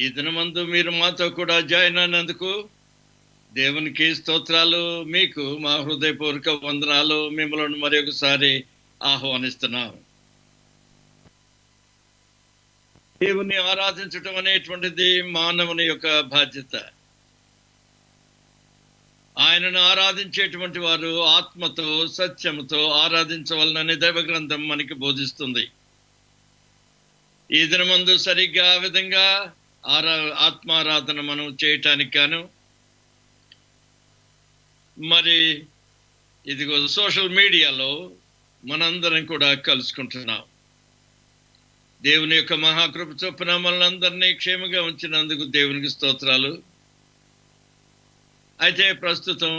ఈ దినమందు మీరు మాతో కూడా జాయిన్ అయినందుకు దేవునికి స్తోత్రాలు. మీకు మా హృదయపూర్వక వందనాలు. మిమ్మల్ని మరి ఒకసారి ఆహ్వానిస్తున్నాం. దేవుని ఆరాధించటం అనేటువంటిది మానవుని యొక్క బాధ్యత. ఆయనను ఆరాధించేటువంటి వారు ఆత్మతో సత్యముతో ఆరాధించవలనని దైవ గ్రంథం మనకి బోధిస్తుంది. ఈ దినమందు సరిగ్గా ఆ విధంగా ఆత్మారాధన మనం చేయటానికి గాను మరి ఇదిగో సోషల్ మీడియాలో మనందరం కూడా కలుసుకుంటున్నాం. దేవుని యొక్క మహాకృప చొప్పున మనందరినీ క్షేమంగా ఉంచినందుకు దేవునికి స్తోత్రాలు. అయితే ప్రస్తుతం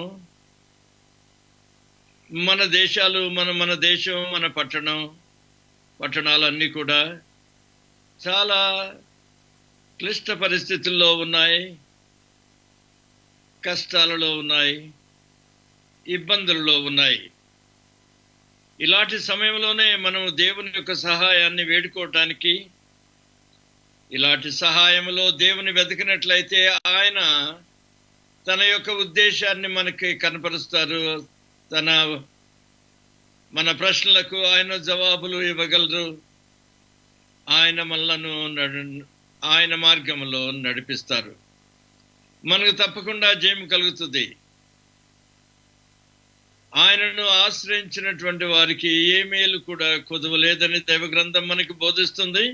మన దేశాలు మన దేశం మన పట్టణాలన్నీ కూడా చాలా క్లిష్ట పరిస్థితుల్లో ఉన్నాయి, కష్టాలలో ఉన్నాయి, ఇబ్బందుల్లో ఉన్నాయి. ఇలాంటి సమయంలోనే మనం దేవుని యొక్క సహాయాన్ని వేడుకోవటానికి, ఇలాంటి సహాయంలో దేవుని వెతికినట్లయితే ఆయన తన యొక్క ఉద్దేశాన్ని మనకి కనపరుస్తారు. మన ప్రశ్నలకు ఆయన జవాబులు ఇవ్వగలరు. ఆయన మార్గంలో నడిపిస్తారు. మనకు తప్పకుండా జయం కలుగుతుంది. ఆయనను ఆశ్రయించినటువంటి వారికి ఏ మేలు కూడా కొదవలేదని దైవ గ్రంథం మనకి బోధిస్తుంది.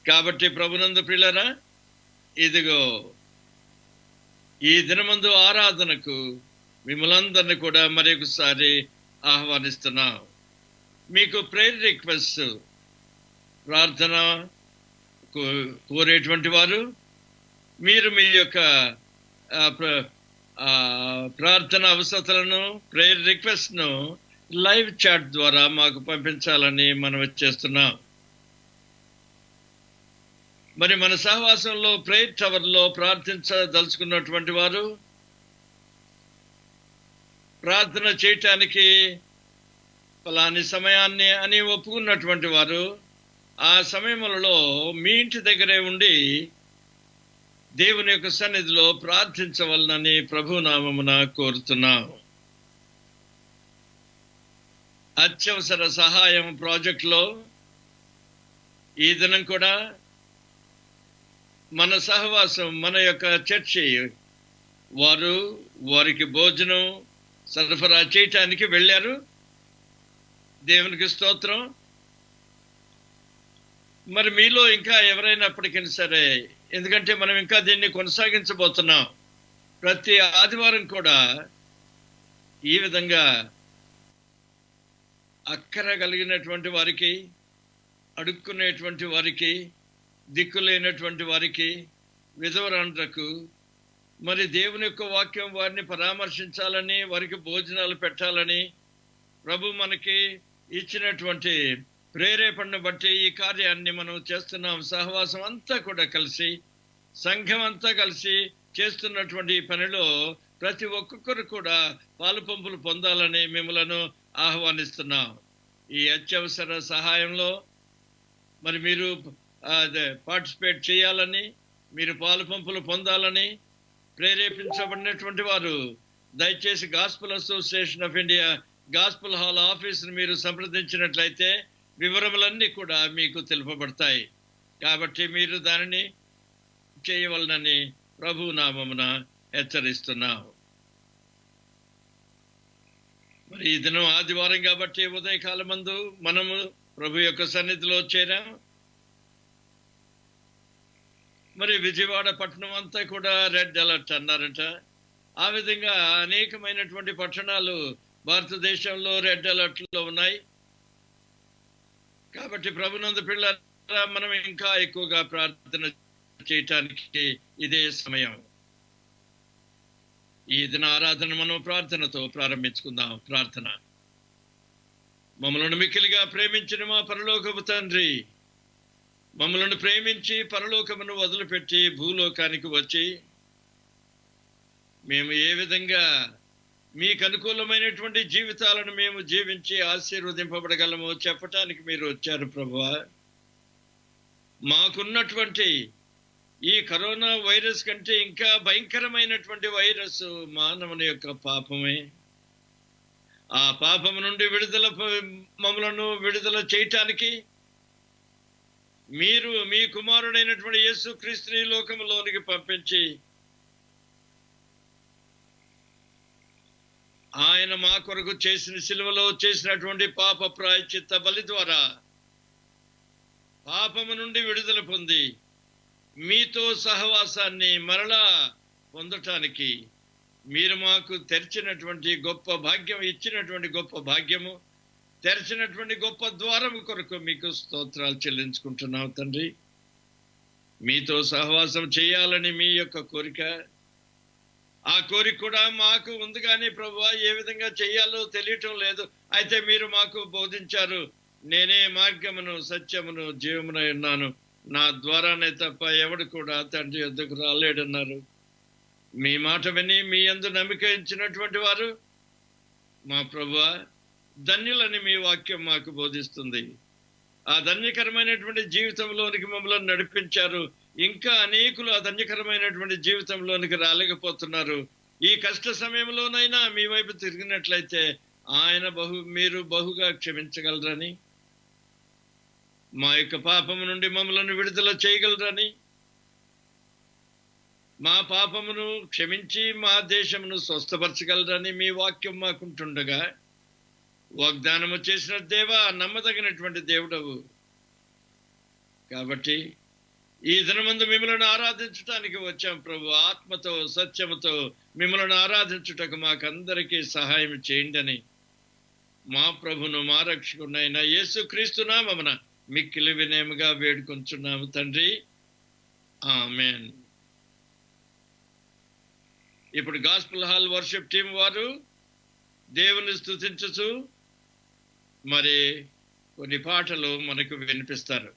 కాబట్టి ప్రభునందు ప్రియులారా, ఇదిగో ఈ దినమందు ఆరాధనకు మిమ్మల్ందరినీ కూడా మరొకసారి ఆహ్వానిస్తున్నాం. మీకు ప్రేయర్ రిక్వెస్ట్, ప్రార్థన కోరేటువంటి వారు మీరు మీ యొక్క ప్రార్థన అవసరతలను, ప్రేయర్ రిక్వెస్ట్ను లైవ్ చాట్ ద్వారా మాకు పంపించాలని మనం చేస్తున్నాం. మరి మన సహవాసంలో ప్రేయర్ టవర్లో ప్రార్థించదలుచుకున్నటువంటి వారు, ప్రార్థన చేయటానికి ఫలాని సమయాన్ని అని ఒప్పుకున్నటువంటి వారు ఆ సమయములలో మీ ఇంటి దగ్గరే ఉండి దేవుని యొక్క సన్నిధిలో ప్రార్థించవలనని ప్రభునామమున కోరుతున్నాం. అత్యవసర సహాయం ప్రాజెక్టులో ఈ దినం కూడా మన సహవాసం, మన యొక్క చర్చి వారికి భోజనం సరఫరా చేయటానికి వెళ్ళారు. దేవునికి స్తోత్రం. మరి మీలో ఇంకా ఎవరైనప్పటికీ సరే, ఎందుకంటే మనం ఇంకా దీన్ని కొనసాగించబోతున్నాం. ప్రతి ఆదివారం కూడా ఈ విధంగా అక్కర కలిగినటువంటి వారికి, అడుక్కునేటువంటి వారికి, దిక్కులేనటువంటి వారికి, విధవరాండ్రకు మరి దేవుని యొక్క వాక్యం వారిని పరామర్శించాలని, వారికి భోజనాలు పెట్టాలని ప్రభు మనకి ఇచ్చినటువంటి ప్రేరేపణను బట్టి ఈ కార్యాన్ని మనం చేస్తున్నాం. సహవాసం అంతా కూడా కలిసి, సంఘం అంతా కలిసి చేస్తున్నటువంటి ఈ పనిలో ప్రతి ఒక్కొక్కరు కూడా పాలుపంపులు పొందాలని మిమ్మలను ఆహ్వానిస్తున్నాం. ఈ అత్యవసర సహాయంలో మరి మీరు పార్టిసిపేట్ చేయాలని, మీరు పాలుపంపులు పొందాలని ప్రేరేపించబడినటువంటి వారు దయచేసి gospel association of India gospel hall ఆఫీస్ని మీరు సంప్రదించినట్లయితే వివరములన్నీ కూడా మీకు తెలుపబడతాయి. కాబట్టి మీరు దానిని చేయవలనని ప్రభు నామమున హెచ్చరిస్తున్నాం. మరి ఈ దినం ఆదివారం కాబట్టి ఉదయకాలమందు మనము ప్రభు యొక్క సన్నిధిలో చేరాం. మరి విజయవాడ పట్టణం అంతా కూడా రెడ్ అలర్ట్ అన్నారట. ఆ విధంగా అనేకమైనటువంటి పట్టణాలు భారతదేశంలో రెడ్ అలర్ట్లో ఉన్నాయి. కాబట్టి ప్రభునందు పిల్లల మనం ఇంకా ఎక్కువగా ప్రార్థన చేయటానికి ఇదే సమయం. ఈ దిన ఆరాధన మనం ప్రార్థనతో ప్రారంభించుకుందాం. ప్రార్థన. మమ్మల్ని మిక్కిలిగా ప్రేమించిన మా పరలోకపు తండ్రి, మమ్మల్ని ప్రేమించి పరలోకమును వదిలిపెట్టి భూలోకానికి వచ్చి మేము ఏ విధంగా మీకు అనుకూలమైనటువంటి జీవితాలను మేము జీవించి ఆశీర్వదింపబడగలమో చెప్పటానికి మీరు వచ్చారు ప్రభువా. మాకున్నటువంటి ఈ కరోనా వైరస్ కంటే ఇంకా భయంకరమైనటువంటి వైరస్ మానవుని యొక్క పాపమే. ఆ పాపము నుండి మమ్మలను విడుదల చేయటానికి మీరు మీ కుమారుడైనటువంటి యేసుక్రీస్తుని లోకములోనికి పంపించి ఆయన మా కొరకు చేసిన సిలువలో చేసినటువంటి పాప ప్రాయశ్చిత్త బలి ద్వారా పాపము నుండి విడుదల పొంది మీతో సహవాసాన్ని మరలా పొందటానికి మీరు మాకు తెరిచినటువంటి గొప్ప భాగ్యం, ఇచ్చినటువంటి గొప్ప భాగ్యము, తెరిచినటువంటి గొప్ప ద్వారము కొరకు మీకు స్తోత్రాలు చెల్లించుకుంటున్నాం తండ్రి. మీతో సహవాసం చేయాలని మీ యొక్క కోరిక, ఆ కోరిక కూడా మాకు ఉంది కానీ ప్రభువా ఏ విధంగా చేయాలో తెలియటం లేదు. అయితే మీరు మాకు బోధించారు, నేనే మార్గమును సత్యమును జీవమునై ఉన్నాను, నా ద్వారానే తప్ప ఎవడు కూడా తండ్రి వద్దకు రాలేడన్నారు. మీ మాట విని మీ యందు నమ్మిక ఇచ్చినటువంటి వారు మా ప్రభువా ధన్యులని మీ వాక్యం మాకు బోధిస్తుంది. ఆ ధన్యకరమైనటువంటి జీవితంలోనికి మమ్మల్ని నడిపించారు. ఇంకా అనేకులు ఆ ధన్యకరమైనటువంటి జీవితంలోనికి రాలేకపోతున్నారు. ఈ కష్ట సమయంలోనైనా మీ వైపు తిరిగినట్లయితే మీరు బహుగా క్షమించగలరని, మా యొక్క పాపము నుండి మమ్మల్ని విడుదల చేయగలరని, మా పాపమును క్షమించి మా దేశమును స్వస్థపరచగలరని మీ వాక్యం మాకుంటుండగా వాగ్దానము చేసిన దేవా నమ్మదగినటువంటి దేవుడవు. కాబట్టి ఈ దినమందు మిమ్మల్ని ఆరాధించటానికి వచ్చాం ప్రభు. ఆత్మతో సత్యముతో మిమ్మల్ని ఆరాధించుటకు మాకందరికీ సహాయం చేయండి అని మా ప్రభును మా రక్షకునైన యేసుక్రీస్తు నామమున మిక్కిలి వినయముగా వేడుకొంచున్నాము తండ్రి, ఆమేన్. ఇప్పుడు గాస్పుల్ హాల్ వర్షిప్ టీం వారు దేవుని స్తుతించుచు మరి కొన్ని పాటలు మనకు వినిపిస్తారు.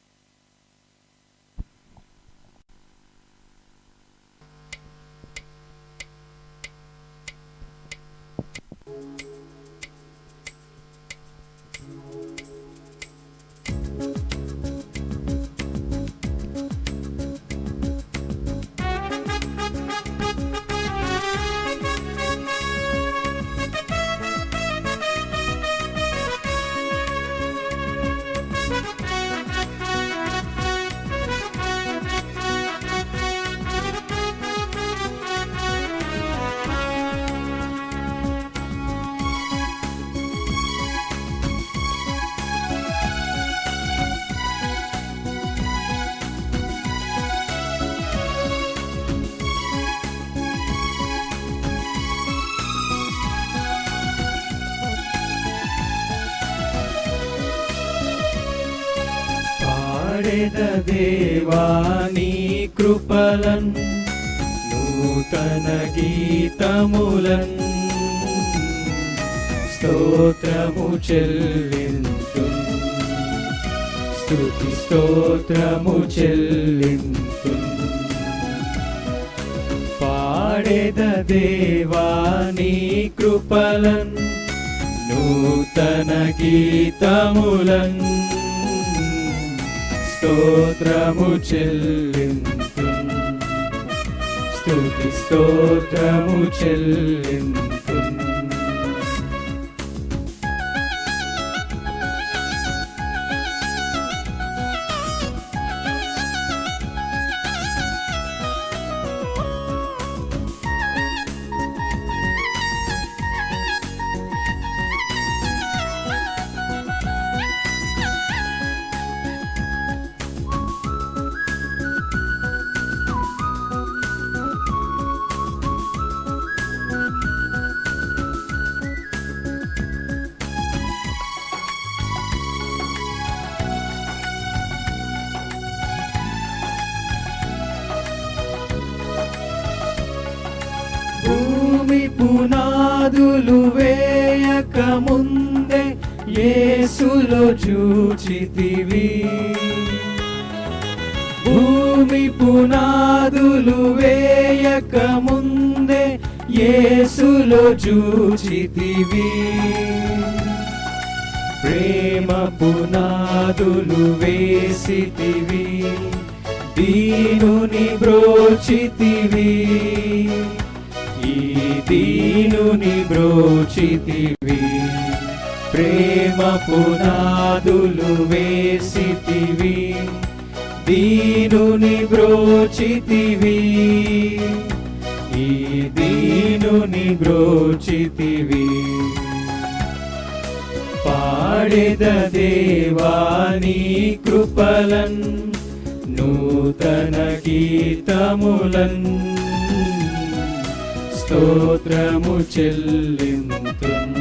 దేవా నీ కృపలన్ నూతన గీతములన్ స్తోత్రము చెల్లింతున్, స్తుతి స్తోత్రము చెల్లింతున్. పాడెద దేవా నీ కృపలన్ నూతన గీతములన్ స్తోత్రము చెల్లింతున్, స్తుతి స్తోత్రము చెల్లింతున్. భూమి పునాదులు వేయక ముందే యేసులో చూచితివి, భూమి పునాదులు వేయక ముందే యేసులో చూచితివి. ప్రేమ పునాదులు వేసితివి, దీనుని బ్రోచితివి, ఈ దీనుని బ్రోచితివి. ప్రేమ పునాదులు వేసితివి, దీనుని బ్రోచితివి, ఈ దీనుని బ్రోచితివి. పాడెద దేవాని కృపలన్, నూతన గీతములన్, స్తోత్రము చెల్లింతున్,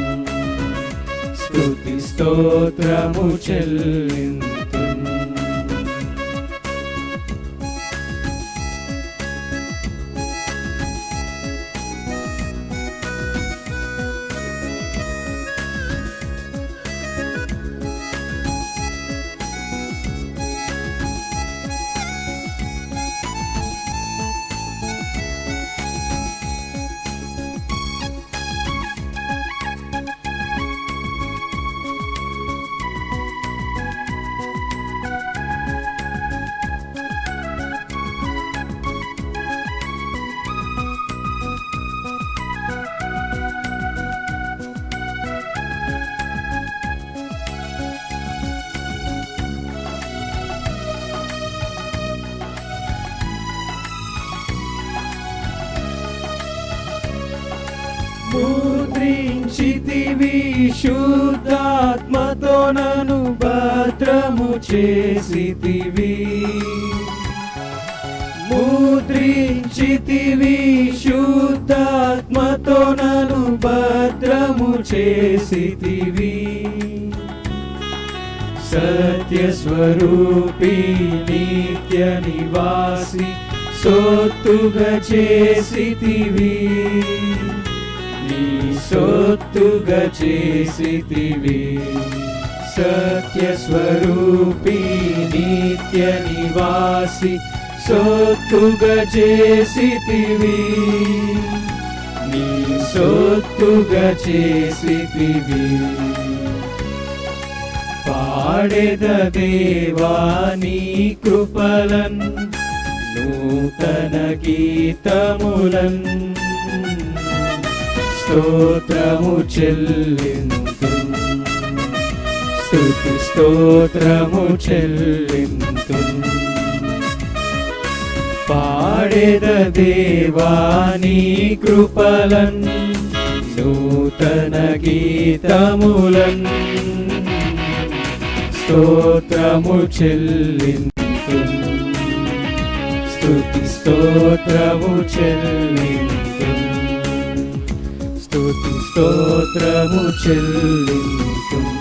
స్తుతి స్తోత్రము చెల్లింతున్. ముద్రించితివి శుద్ధాత్మతో నన్ను భద్రము చేసితివి, ముద్రించితివి శుద్ధాత్మతో నన్ను భద్రము చేసితివి. సత్యస్వరూపి నిత్య నివాసి సొత్తుగా చేసితివి, నీ సొత్తుగా చేసితివి. సత్యస్వరూపి నిత్య నివాసి సొత్తుగా చేసితివి, నీ సొత్తుగా చేసితివి. పాడెద దేవాని కృపలన్, నూతన గీతములన్, స్తోత్రము చెల్లింతున్, స్తుతి స్తోత్రము చెల్లింతున్. పాడెద దేవాని కృపలన్, నూతన గీతములన్, స్తోత్రము చెల్లింతున్, స్తుతి స్తోత్రము చెల్లింతున్, స్తుతి స్తోత్రము చెల్లింతున్.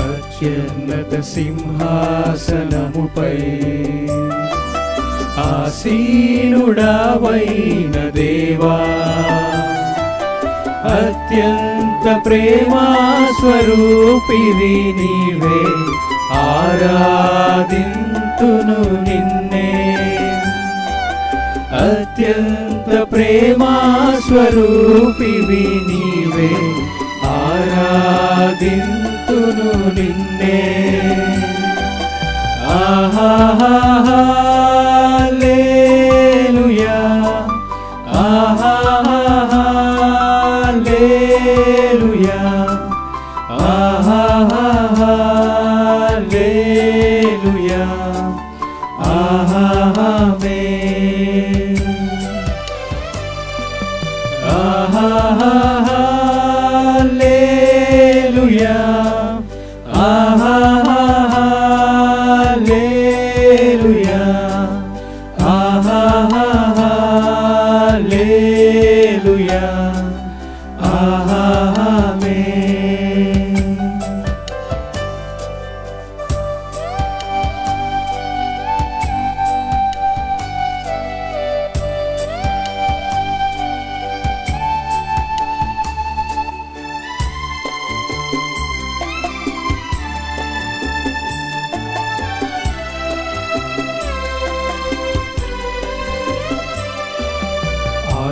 అత్యున్నత సింహాసనముపై ఆసీనుడవైన దేవా, అత్యంత ప్రేమా స్వరూపివి నీవే, ఆరాధింతును నిన్నే. అత్యంత ప్రేమా స్వరూపివి నీవే, ఆరాధింతును నిన్నే. హల్లెలూయా, హల్లెలూయా, హల్లెలూయా, ఆమేన్. హల్లెలూయా, హల్లెలూయా,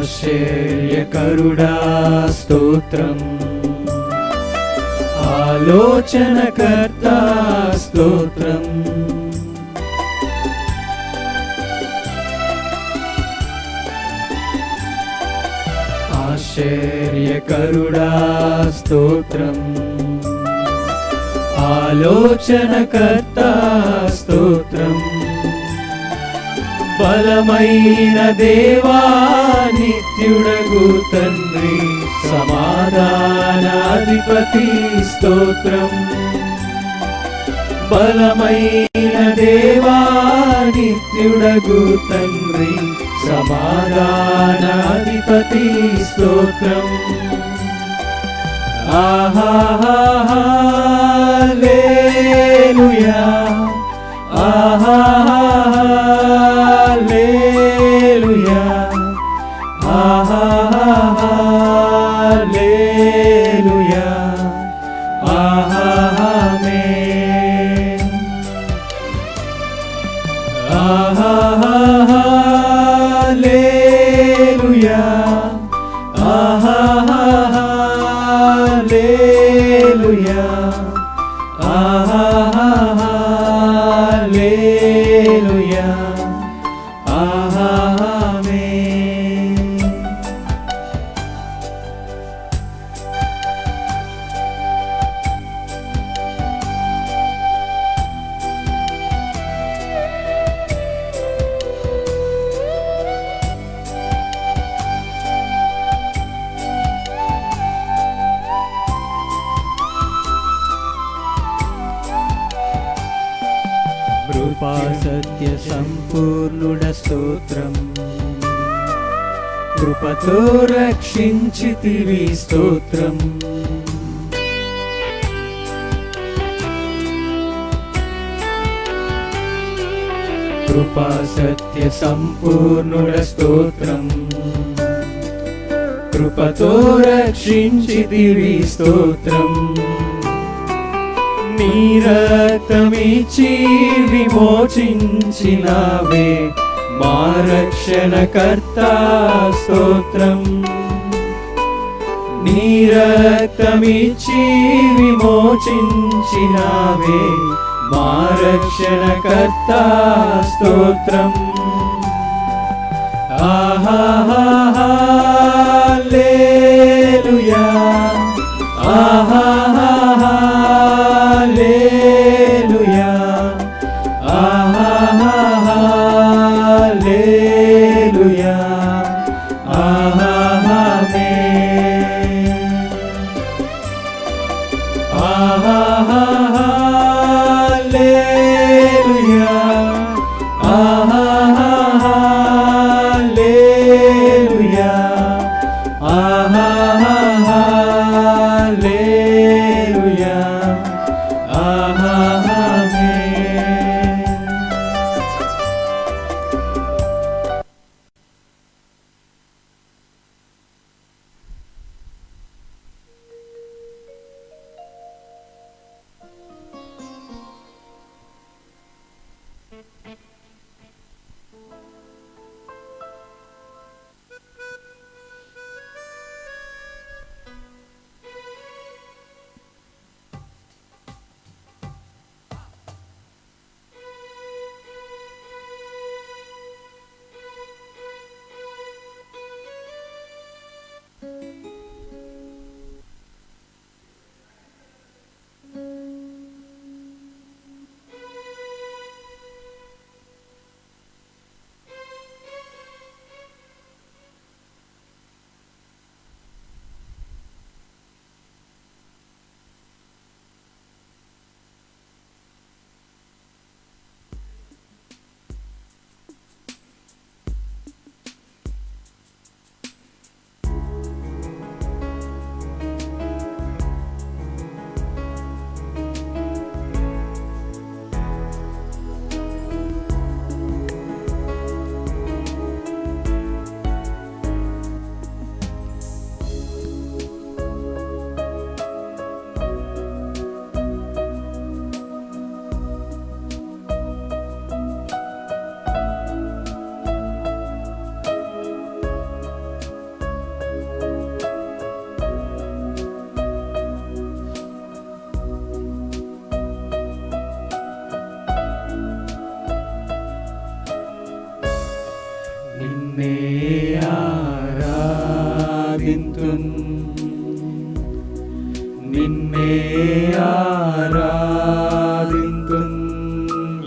ఆశ్చర్యకరుడా స్తోత్రం, ఆలోచనకర్త స్తోత్రం. ఆశ్చర్యకరుడా స్తోత్రం, ఆలోచనకర్త స్తోత్రం. బలమైన దేవా నిత్యుడగు తండ్రి, సమాధానాధిపతి స్తోత్రం. బలమైన దేవా నిత్యుడగు తండ్రి, సమాధానాధిపతి స్తోత్రం. హల్లెలూయా, హల్లెలూయా, హల్లెలూయా, ఆమేన్. హల్లెలూయా, హల్లెలూయా, హల్లెలూయా, ఆమేన్. కృపా సత్య సంపూర్ణుడ స్తోత్రం, కృపతో రక్షించితివి స్తోత్రం. కృపా సత్య సంపూర్ణుడ స్తోత్రం, కృపతో రక్షించితివి స్తోత్రం. నీ రక్తమిచ్చి విమోచించినావే మా రక్షణకర్త స్తోత్రం. నీ రక్తమిచ్చి విమోచించినావే మా రక్షణకర్త స్తోత్రం. హల్లెలూయా, హల్లెలూయా, హల్లెలూయా, ఆమేన్. హల్లెలూయా, హల్లెలూయా, హల్లెలూయా, ఆమేన్. ఆరాధింతున్ నిన్నే ఆరాధింతున్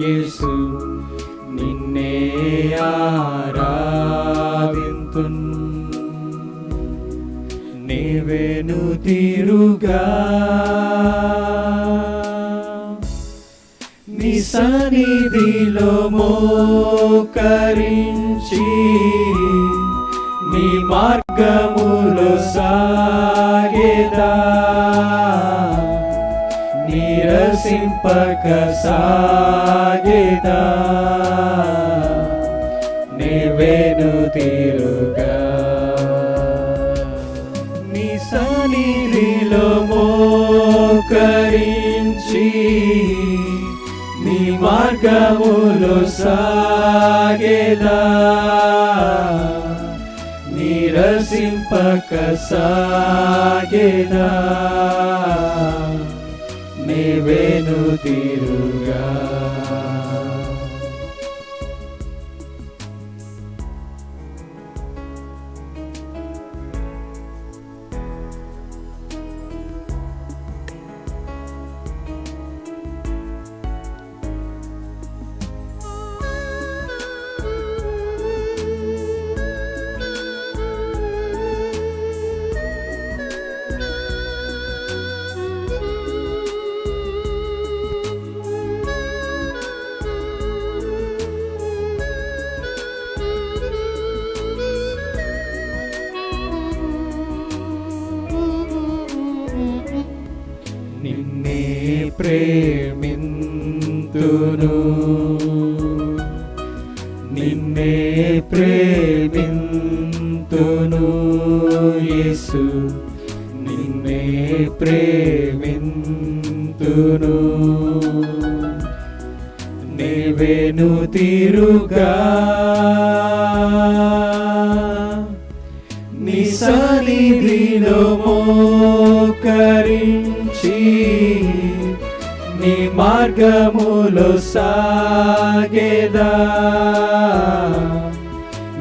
యేసు నిన్నే ఆరాధింతున్ నీవేను తీరుగా నీ సన్నిధిలో మోకరించి నీ మార్గములో సాగేదా నీరసింపక సాగేదా నీవేను తీరుగా నీ సన్నిధిలో మోకరించి నీ మార్గములో సాగేదా నీరసింపక సాగేదా నీవేను తీరుగా నిన్నే ప్రేమింతును నిన్నే ప్రేమింతును యేసు నిన్నే ప్రేమింతును నీవేను తీరుగా నీ సన్నిధిలో మోకరించి నీ మార్గములో సాగేదా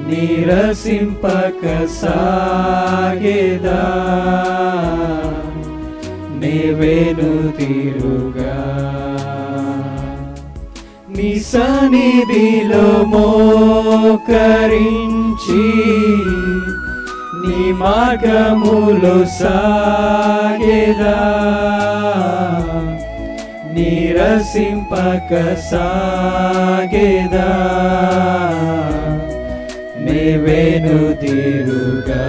నీరసింపక సాగేదా నీవేను తీరుగా నీ సన్నిధిలో మోకరించి నీ మార్గములో సాగేదా నీరసింపక సాగేదా నీవేను తీరుగా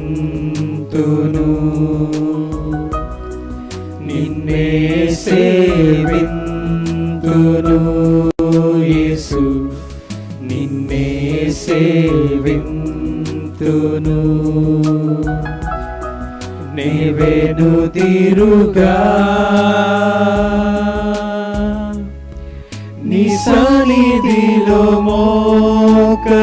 సేవింతును నిన్నే సేవింతును యేసు నిన్నే సేవింతును నీవేను తీరుగా నీ సన్నిధిలో మోకరించి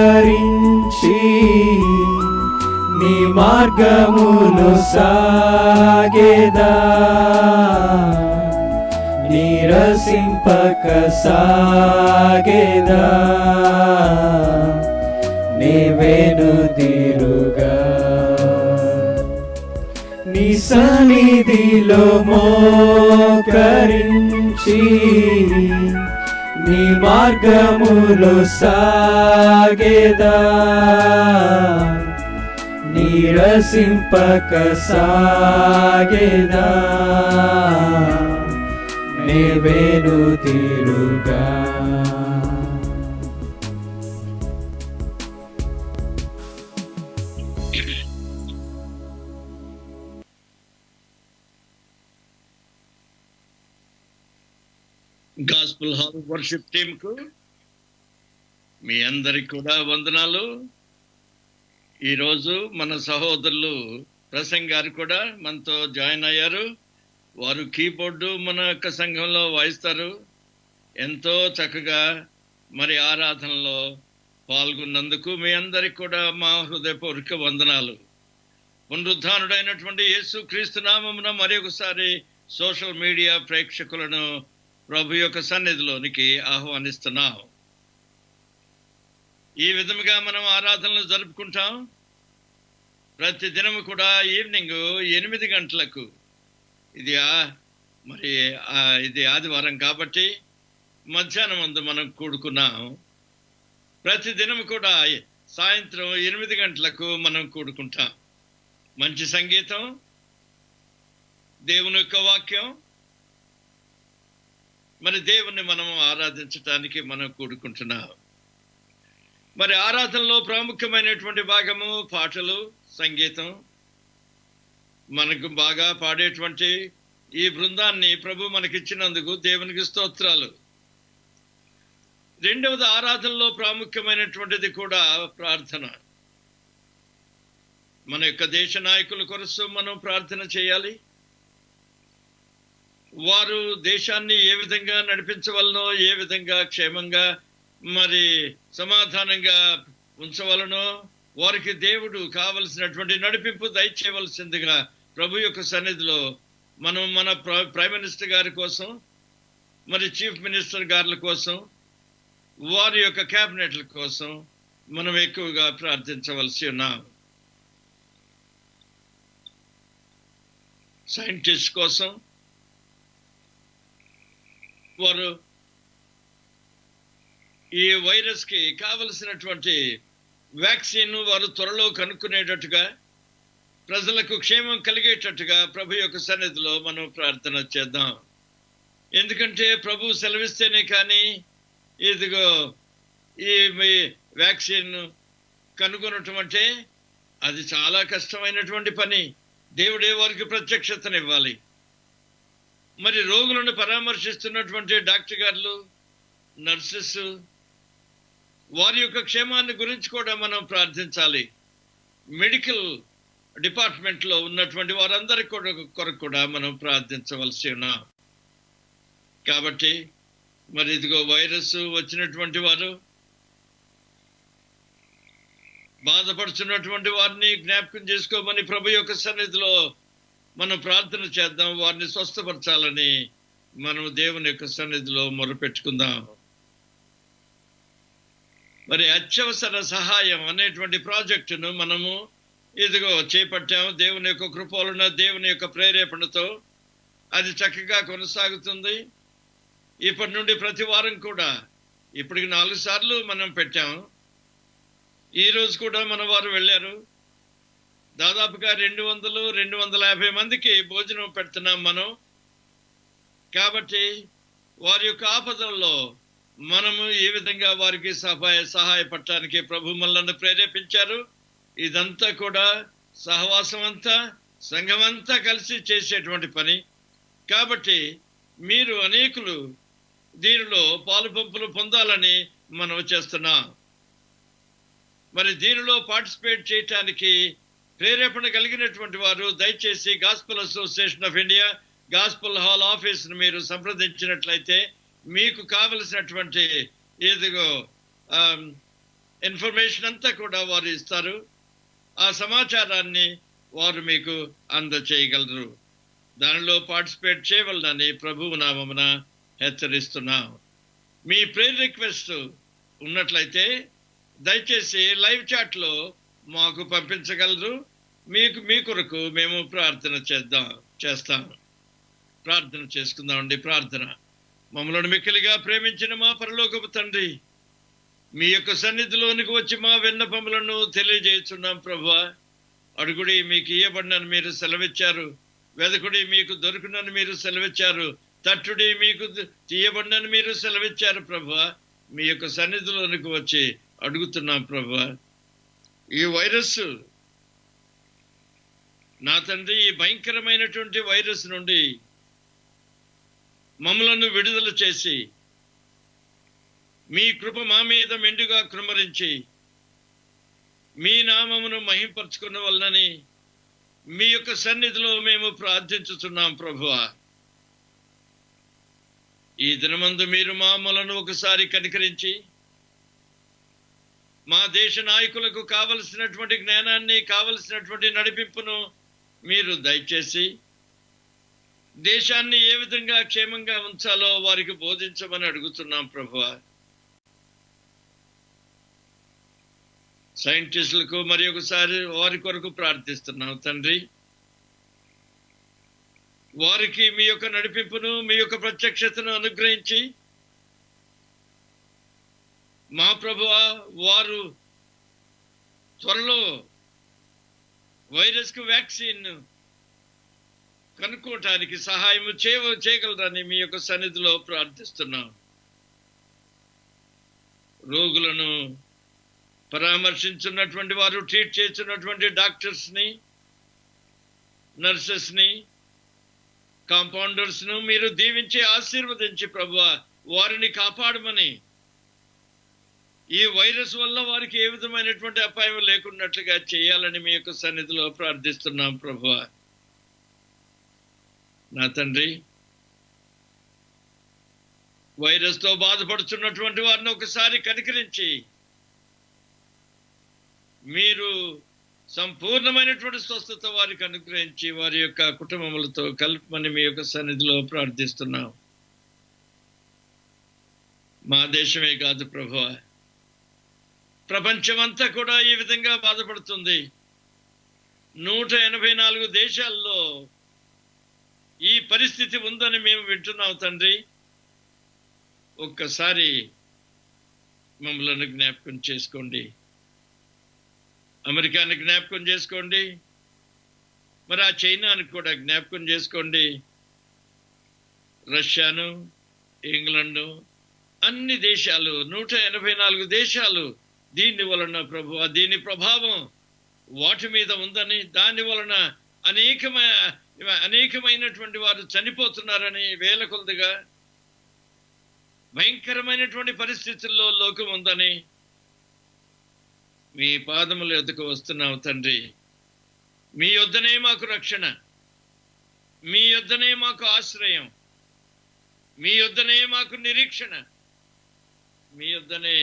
నీ మార్గములో సాగేదా నీరసింపక సాగేదా నీవేను తీరుగా నీ సన్నిధిలో మోకరించి నీ మార్గములో సాగేదా నీరసింపక సాగేదా నీవేను తీరుగా గాస్పుల్ హాల్ వర్షిప్ టీమ్ కు మీ అందరికి కూడా వందనాలు. ఈరోజు మన సహోదరులు ప్రసంగ్ గారు కూడా మనతో జాయిన్ అయ్యారు. వారు కీబోర్డు మన యొక్క సంఘంలో వాయిస్తారు. ఎంతో చక్కగా మరి ఆరాధనలో పాల్గొన్నందుకు మీ అందరికి కూడా మా హృదయపూర్వక వందనాలు. పునరుద్ధానుడైనటువంటి యేసు క్రీస్తు నామమున మరి ఒకసారి సోషల్ మీడియా ప్రేక్షకులను ప్రభు యొక్క సన్నిధిలోనికి ఆహ్వానిస్తున్నాం. ఈ విధముగా మనం ఆరాధనలు జరుపుకుంటాం. ప్రతి దినము కూడా ఈవినింగ్ 8 గంటలకు ఇది ఆదివారం కాబట్టి మధ్యాహ్నం ముందు మనం కూడుకున్నాం. ప్రతి దినము కూడా సాయంత్రం 8 గంటలకు మనం కూడుకుంటాం. మంచి సంగీతం, దేవుని యొక్క వాక్యం, మరి దేవుణ్ణి మనం ఆరాధించటానికి మనం కూడుకుంటున్నాం. మరి ఆరాధనలో ప్రాముఖ్యమైనటువంటి భాగము పాటలు, సంగీతం. మనకు బాగా పాడేటువంటి ఈ బృందాన్ని ప్రభు మనకిచ్చినందుకు దేవునికి స్తోత్రాలు. రెండవది, ఆరాధనలో ప్రాముఖ్యమైనటువంటిది కూడా ప్రార్థన. మన యొక్క దేశ నాయకుల కొరకు మనం ప్రార్థన చేయాలి. వారు దేశాన్ని ఏ విధంగా నడిపించవలనో, ఏ విధంగా క్షేమంగా మరి సమాధానంగా ఉంచవలనో వారికి దేవుడు కావలసినటువంటి నడిపింపు దయచేయవలసిందిగా ప్రభు యొక్క సన్నిధిలో మనం మన ప్రైమ్ మినిస్టర్ గారి కోసం, మరి చీఫ్ మినిస్టర్ గారుల కోసం, వారి యొక్క క్యాబినెట్ల కోసం మనం ఎక్కువగా ప్రార్థించవలసి ఉన్నాం. సైంటిస్ట్ కోసం వారు ఈ వైరస్కి కావలసినటువంటి వ్యాక్సిన్ వారు త్వరలో కనుక్కునేటట్టుగా, ప్రజలకు క్షేమం కలిగేటట్టుగా ప్రభు యొక్క సన్నిధిలో మనం ప్రార్థన చేద్దాం. ఎందుకంటే ప్రభు సెలవిస్తేనే కానీ ఇదిగో ఈ వ్యాక్సిన్ కనుగొనటం అంటే అది చాలా కష్టమైనటువంటి పని. దేవుడే వారికి ప్రత్యక్షతనివ్వాలి. మరి రోగులను పరామర్శిస్తున్నటువంటి డాక్టర్ గారులు, నర్సెస్, వారి యొక్క క్షేమాన్ని గురించి కూడా మనం ప్రార్థించాలి. మెడికల్ డిపార్ట్మెంట్లో ఉన్నటువంటి వారందరి కొరకు కూడా మనం ప్రార్థించవలసి ఉన్నాం. కాబట్టి మరి ఇదిగో వైరస్ వచ్చినటువంటి వారు, బాధపడుతున్నటువంటి వారిని జ్ఞాపకం చేసుకోమని ప్రభు యొక్క సన్నిధిలో మనం ప్రార్థన చేద్దాం. వారిని స్వస్థపరచాలని మనం దేవుని యొక్క సన్నిధిలో మొరపెట్టుకుందాం. మరి అత్యవసర సహాయం అనేటువంటి ప్రాజెక్టును మనము ఇదిగో చేపట్టాము. దేవుని యొక్క కృపలను, దేవుని యొక్క ప్రేరేపణతో అది చక్కగా కొనసాగుతుంది. ఇప్పటి నుండి ప్రతి వారం కూడా ఇప్పటికి 4 సార్లు మనం పెట్టాము. ఈ రోజు కూడా మన వారు వెళ్ళారు. దాదాపుగా 200-250 మందికి భోజనం పెడుతున్నాం మనం. కాబట్టి వారి యొక్క ఆపదల్లో మనము ఈ విధంగా వారికి సహాయపడటానికి ప్రభు మనల్ని ప్రేరేపించారు. ఇదంతా కూడా సహవాసం అంతా, సంఘమంతా కలిసి చేసేటువంటి పని. కాబట్టి మీరు అనేకులు దీనిలో పాలు పంపులు పొందాలని మనం చేస్తున్నాం. మరి దీనిలో పార్టిసిపేట్ చేయటానికి ప్రేరేపణ కలిగినటువంటి వారు దయచేసి gospel association of India gospel hall ఆఫీస్ను మీరు సంప్రదించినట్లయితే మీకు కావలసినటువంటి ఏదిగో ఇన్ఫర్మేషన్ అంతా కూడా వారు ఇస్తారు. ఆ సమాచారాన్ని వారు మీకు అందచేయగలరు. దానిలో పార్టిసిపేట్ చేయవలనని ప్రభువు నామమున హెచ్చరిస్తున్నాం. మీ ప్రేయర్ రిక్వెస్ట్ ఉన్నట్లయితే దయచేసి లైవ్ చాట్లో మాకు పంపించగలరు. మీ కొరకు మేము ప్రార్థన చేస్తాం. ప్రార్థన చేసుకుందామండి. ప్రార్థన. మమ్మల్ని మిక్కిలిగా ప్రేమించిన మా పరలోకపు తండ్రి, మీ యొక్క సన్నిధిలోనికి వచ్చి మా విన్నపములను తెలియజేస్తున్నాం. ప్రభువా, అడుగుడి మీకు ఇయ్యబడినని మీరు సెలవిచ్చారు. వెదకుడి మీకు దొరుకునని మీరు సెలవిచ్చారు. తట్టుడి మీకు తీయబడినని మీరు సెలవిచ్చారు. ప్రభువా, మీ యొక్క సన్నిధిలోనికి వచ్చి అడుగుతున్నాం. ప్రభువా, ఈ వైరస్ నా తండ్రి, ఈ భయంకరమైనటువంటి వైరస్ నుండి మమ్మలను విడుదల చేసి మీ కృప మా మీద మెండుగా కృమరించి మీ నామమును మహింపరచుకున్న వలనని మీ యొక్క సన్నిధిలో మేము ప్రార్థించుతున్నాం ప్రభువా. ఈ దినమందు మీరు మామూలను ఒకసారి కనికరించి మా దేశ నాయకులకు కావలసినటువంటి జ్ఞానాన్ని, కావలసినటువంటి నడిపింపును మీరు దయచేసి దేశాన్ని ఏ విధంగా క్షేమంగా ఉంచాలో వారికి బోధించమని అడుగుతున్నాం ప్రభువా. సైంటిస్టులకు మరి ఒకసారి వారి కొరకు ప్రార్థిస్తున్నాం తండ్రి. వారికి మీ యొక్క నడిపింపును, మీ యొక్క ప్రత్యక్షతను అనుగ్రహించి మా ప్రభువా, వారు త్వరలో వైరస్కు వ్యాక్సిన్ కనుక్కోవటానికి సహాయం చేయగలరని మీ యొక్క సన్నిధిలో ప్రార్థిస్తున్నాం. రోగులను పరామర్శించున్నటువంటి వారు, ట్రీట్ చేస్తున్నటువంటి డాక్టర్స్ని, నర్సెస్ని, కాంపౌండర్స్ను మీరు దీవించి ఆశీర్వదించి ప్రభువా వారిని కాపాడమని, ఈ వైరస్ వల్ల వారికి ఏ విధమైనటువంటి అపాయం లేకున్నట్లుగా చేయాలని మీ యొక్క సన్నిధిలో ప్రార్థిస్తున్నాం ప్రభువా. నా తండ్రి, వైరస్తో బాధపడుతున్నటువంటి వారిని ఒకసారి కనికరించి మీరు సంపూర్ణమైనటువంటి స్వస్థత వారికి అనుగ్రహించి వారి యొక్క కుటుంబములతో కలుపమని మీ యొక్క సన్నిధిలో ప్రార్థిస్తున్నాం. మా దేశమే కాదు ప్రభువా, ప్రపంచమంతా కూడా ఈ విధంగా బాధపడుతుంది. 184 దేశాల్లో ఈ పరిస్థితి ఉందని మేము వింటున్నాం తండ్రి. ఒక్కసారి మమ్మల్ని జ్ఞాపకం చేసుకోండి, అమెరికాని జ్ఞాపకం చేసుకోండి, మరి ఆ చైనాని కూడా జ్ఞాపకం చేసుకోండి, రష్యాను, ఇంగ్లాండు, అన్ని దేశాలు 184 దేశాలు దీని వలన ప్రభువా, దీని ప్రభావం వాటి మీద ఉందని, దాని వలన అనేకమైనటువంటి వారు చనిపోతున్నారని, వేల కొలదిగా భయంకరమైనటువంటి పరిస్థితుల్లో లోకం ఉందని మీ పాదముల యొద్దకు వస్తున్నావు తండ్రి. మీ యొద్దనే మాకు రక్షణ, మీ యొద్దనే మాకు ఆశ్రయం, మీ యొద్దనే మాకు నిరీక్షణ, మీ యొద్దనే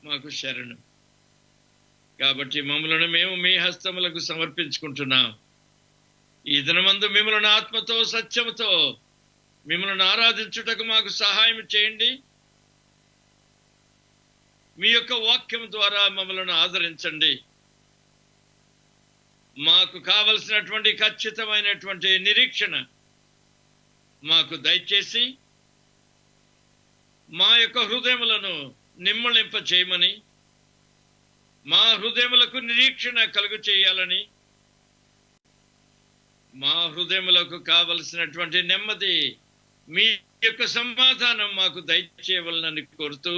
మాకు శరణు. కాబట్టి మమ్మలను మేము మీ హస్తములకు సమర్పించుకుంటున్నాం. ఈ దినమందు మిమ్మల్ని ఆత్మతో సత్యముతో మిమ్మల్ని ఆరాధించుటకు మాకు సహాయం చేయండి. మీ యొక్క వాక్యం ద్వారా మమ్మల్ని ఆదరించండి. మాకు కావలసినటువంటి ఖచ్చితమైనటువంటి నిరీక్షణ మాకు దయచేసి మా యొక్క హృదయములను నిమ్మళింప చేయమని, మా హృదయములకు నిరీక్షణ కలుగు చేయాలని, మా హృదయములకు కావలసినటువంటి నెమ్మది, మీ యొక్క సమాధానం మాకు దయచేయవలనని కోరుతూ,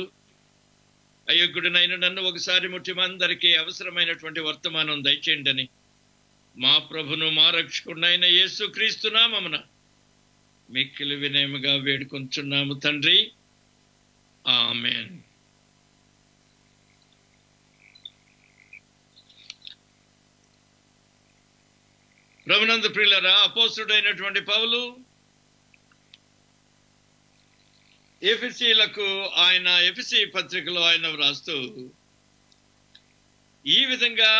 అయోగ్యుడినైన నన్ను ఒకసారి ముట్టి అందరికీ అవసరమైనటువంటి వర్తమానం దయచేయండి. మా ప్రభును మా రక్షకుడైన యేసుక్రీస్తు నామమున మిక్కిలి వినయముగా వేడుకొంచున్నాము తండ్రి. ఆమేన్. ప్రభునందు ప్రియులారా, అపోస్తలుడైనటువంటి పౌలు ఎఫెసీ పత్రికలో ఆయన వ్రాస్తూ ఈ విధంగా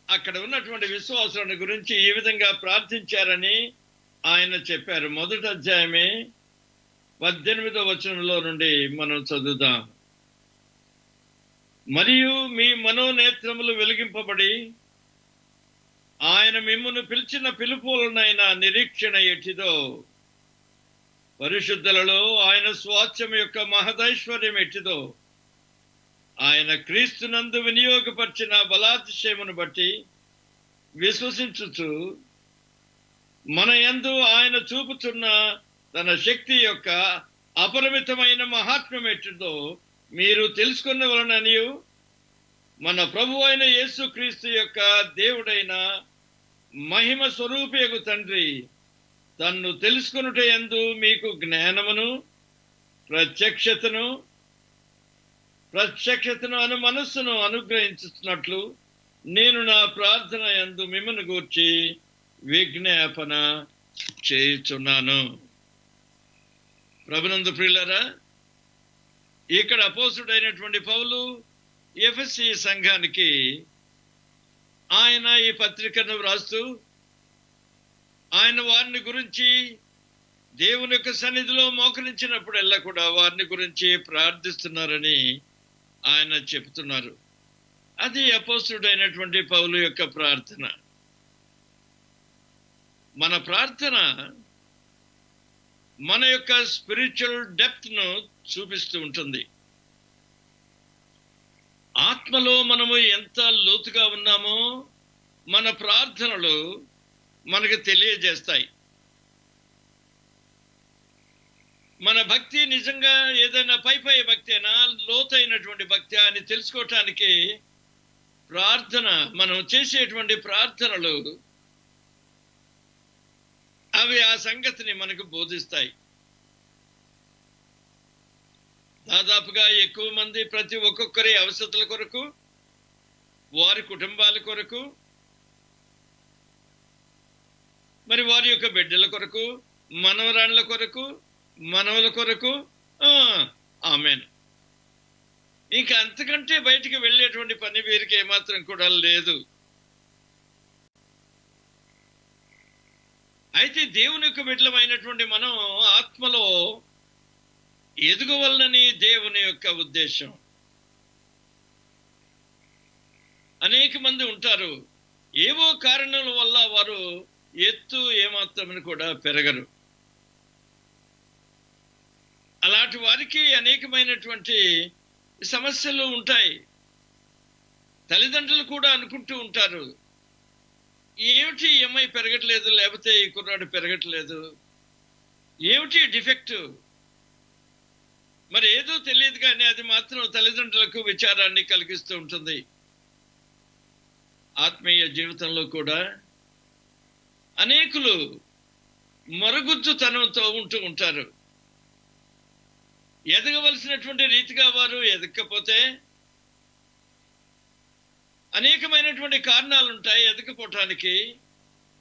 అక్కడ ఉన్నటువంటి విశ్వాసులను గురించి ఈ విధంగా ప్రార్థించారని ఆయన చెప్పారు. 1వ అధ్యాయమే 18వ వచనంలో నుండి మనం చదువుదాం. మరియు మీ మనోనేత్రములు వెలిగింపబడి ఆయన మిమ్మును పిలిచిన పిలుపులనైన నిరీక్షణ ఎట్టిదో, పరిశుద్ధులలో ఆయన స్వాస్థ్యం యొక్క మహదైశ్వర్యం ఎట్టిదో, ఆయన క్రీస్తునందు వినియోగపరిచిన బలాతిశయమును బట్టి విశ్వసించుచు మన యందు ఆయన చూపుతున్న తన శక్తి యొక్క అపరిమితమైన మహాత్మ్యం ఎట్టిదో మీరు తెలుసుకున్న వలననియు, మన ప్రభు అయిన యేసుక్రీస్తు యొక్క దేవుడైన మహిమ స్వరూపియగు తండ్రి తన్ను తెలుసుకొనుట యందు మీకు జ్ఞానమును ప్రత్యక్షతను ప్రత్యక్షతను మనస్సును అనుగ్రహించుతున్నట్లు నేను నా ప్రార్థన యందు మిమ్మల్ని గూర్చి విజ్ఞాపన చేయుచున్నాను. ప్రభునందు ప్రియులారా, ఇక్కడ అపోస్తుడైనటువంటి పౌలు ఎఫెసీ సంఘానికి ఆయన ఈ పత్రికను వ్రాస్తూ ఆయన వారిని గురించి దేవుని యొక్క సన్నిధిలో మోకరించినప్పుడల్లా కూడా వారిని గురించి ప్రార్థిస్తున్నారని ఆయన చెప్తున్నారు. అది అపోస్తుడైనటువంటి పౌలు యొక్క ప్రార్థన. మన ప్రార్థన మన యొక్క స్పిరిచువల్ డెప్త్ను చూపిస్తూ ఉంటుంది. ఆత్మలో మనము ఎంత లోతుగా ఉన్నామో మన ప్రార్థనలు మనకు తెలియజేస్తాయి. మన భక్తి నిజంగా ఏదైనా పై భక్తి అయినా లోతైనటువంటి భక్తి అని తెలుసుకోవటానికి ప్రార్థన, మనం చేసేటువంటి ప్రార్థనలు అవి ఆ సంగతిని మనకు బోధిస్తాయి. దాదాపుగా ఎక్కువ మంది ప్రతి ఒక్కొక్కరి అవసరతల కొరకు, వారి కుటుంబాల కొరకు, మరి వారి యొక్క బిడ్డల కొరకు, మనవరాళ్ళ కొరకు, మనవల కొరకు ఆమేన్. ఇంకా అంతకంటే బయటికి వెళ్ళేటువంటి పని వీరికి ఏమాత్రం కూడా లేదు. అయితే దేవుని యొక్క బిడ్డలమైనటువంటి మనం ఆత్మలో ఎదుగవలనని దేవుని యొక్క ఉద్దేశం. అనేక మంది ఉంటారు, ఏవో కారణాల వల్ల వారు ఎత్తు ఏమాత్రమని కూడా పెరగరు. అలాంటి వారికి అనేకమైనటువంటి సమస్యలు ఉంటాయి. తల్లిదండ్రులు కూడా అనుకుంటూ ఉంటారు, ఏమిటి ఈ అమ్మాయి పెరగట్లేదు, లేకపోతే ఈ కుర్రాడు పెరగట్లేదు, ఏమిటి డిఫెక్ట్, మరి ఏదో తెలియదు, కానీ అది మాత్రం తల్లిదండ్రులకు విచారాన్ని కలిగిస్తూ ఉంటుంది. ఆత్మీయ జీవితంలో కూడా అనేకులు మరుగుజ్జుతనంతో ఉంటూ ఉంటారు. ఎదగవలసినటువంటి రీతిగా వారు ఎదగకపోతే అనేకమైనటువంటి కారణాలు ఉంటాయి ఎదగపోవటానికి.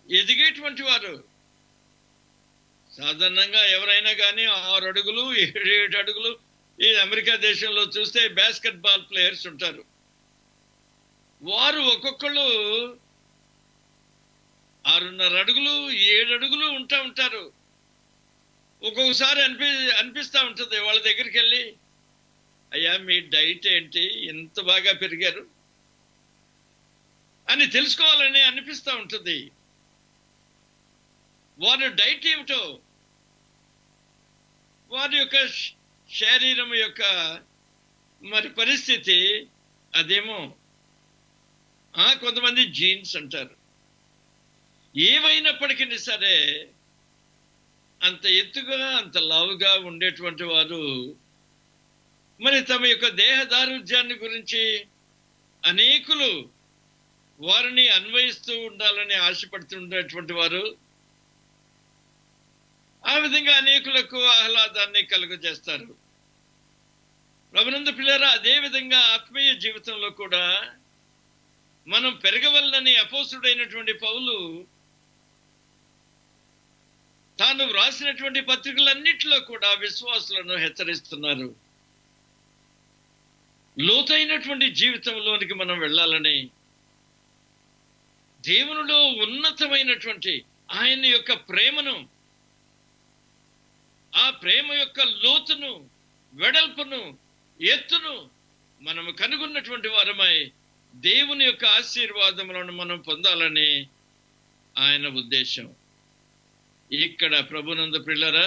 ఎదిగేటువంటి వారు సాధారణంగా ఎవరైనా కానీ 6 అడుగులు 7 అడుగులు, ఈ అమెరికా దేశంలో చూస్తే బాస్కెట్ బాల్ ప్లేయర్స్ ఉంటారు. వారు ఒక్కొక్కళ్ళు 6.5 అడుగులు 7 అడుగులు ఉంటారు. ఒక్కొక్కసారి అనిపిస్తూ ఉంటుంది వాళ్ళ దగ్గరికి వెళ్ళి, అయ్యా మీ డైట్ ఏంటి, ఎంత బాగా పెరిగారు అని తెలుసుకోవాలని అనిపిస్తూ ఉంటుంది. వారి డైట్ ఏమిటో, వారి యొక్క శరీరం యొక్క మరి పరిస్థితి అదేమో. కొంతమంది జీన్స్ అంటారు. ఏవైనప్పటికీ సరే అంత ఎత్తుగా అంత లావుగా ఉండేటువంటి వారు మరి తమ యొక్క దేహదారుఢ్యాన్ని గురించి అనేకులు వారిని అన్వయిస్తూ ఉండాలని ఆశపడుతుండేటువంటి వారు ఆ విధంగా అనేకులకు ఆహ్లాదాన్ని కలుగజేస్తారు. ప్రభునందు పిల్లరా, అదే విధంగా ఆత్మీయ జీవితంలో కూడా మనం పెరగవలనని అపోస్తుడైనటువంటి పౌలు తాను వ్రాసినటువంటి పత్రికలన్నిటిలో కూడా విశ్వాసులను హెచ్చరిస్తున్నారు. లోతైనటువంటి జీవితంలోనికి మనం వెళ్ళాలని, దేవునిలో ఉన్నతమైనటువంటి ఆయన యొక్క ప్రేమను, ఆ ప్రేమ యొక్క లోతును, వెడల్పును, ఎత్తును మనము కనుగొన్నటువంటి వారమై దేవుని యొక్క ఆశీర్వాదములను మనం పొందాలని ఆయన ఉద్దేశం. ఇక్కడ ప్రభునందు ప్రియులారా,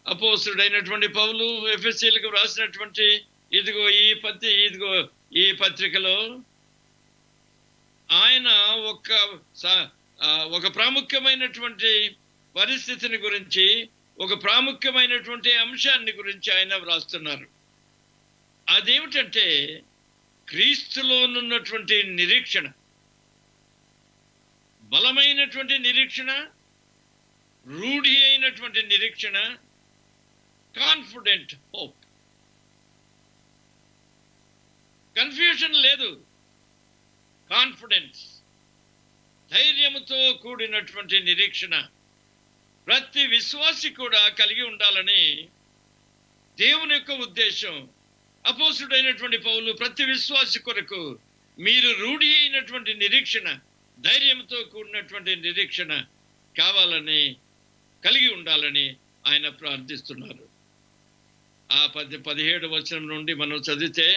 అపోస్తుడైనటువంటి పౌలు ఎఫెసీయులకు వ్రాసినటువంటి ఇదిగో ఈ పత్రికలో ఆయన ఒక ప్రాముఖ్యమైనటువంటి పరిస్థితిని గురించి, ఒక ప్రాముఖ్యమైనటువంటి అంశాన్ని గురించి ఆయన వ్రాస్తున్నారు. అదేమిటంటే క్రీస్తులోనున్నటువంటి నిరీక్షణ, బలమైనటువంటి నిరీక్షణ, రూఢి అయినటువంటి నిరీక్షణ, కాన్ఫిడెంట్ హోప్. కన్ఫ్యూషన్ లేదు, కాన్ఫిడెన్స్, ధైర్యముతో కూడినటువంటి నిరీక్షణ ప్రతి విశ్వాసి కూడా కలిగి ఉండాలని దేవుని యొక్క ఉద్దేశం. అపోస్తుడైనటువంటి పౌలు ప్రతి విశ్వాసి కొరకు మీరు రూఢి అయినటువంటి నిరీక్షణ, ధైర్యంతో కూడినటువంటి నిరీక్షణ కావాలని, కలిగి ఉండాలని ఆయన ప్రార్థిస్తున్నారు. ఆ 17 వచనం నుండి మనం చదివితే,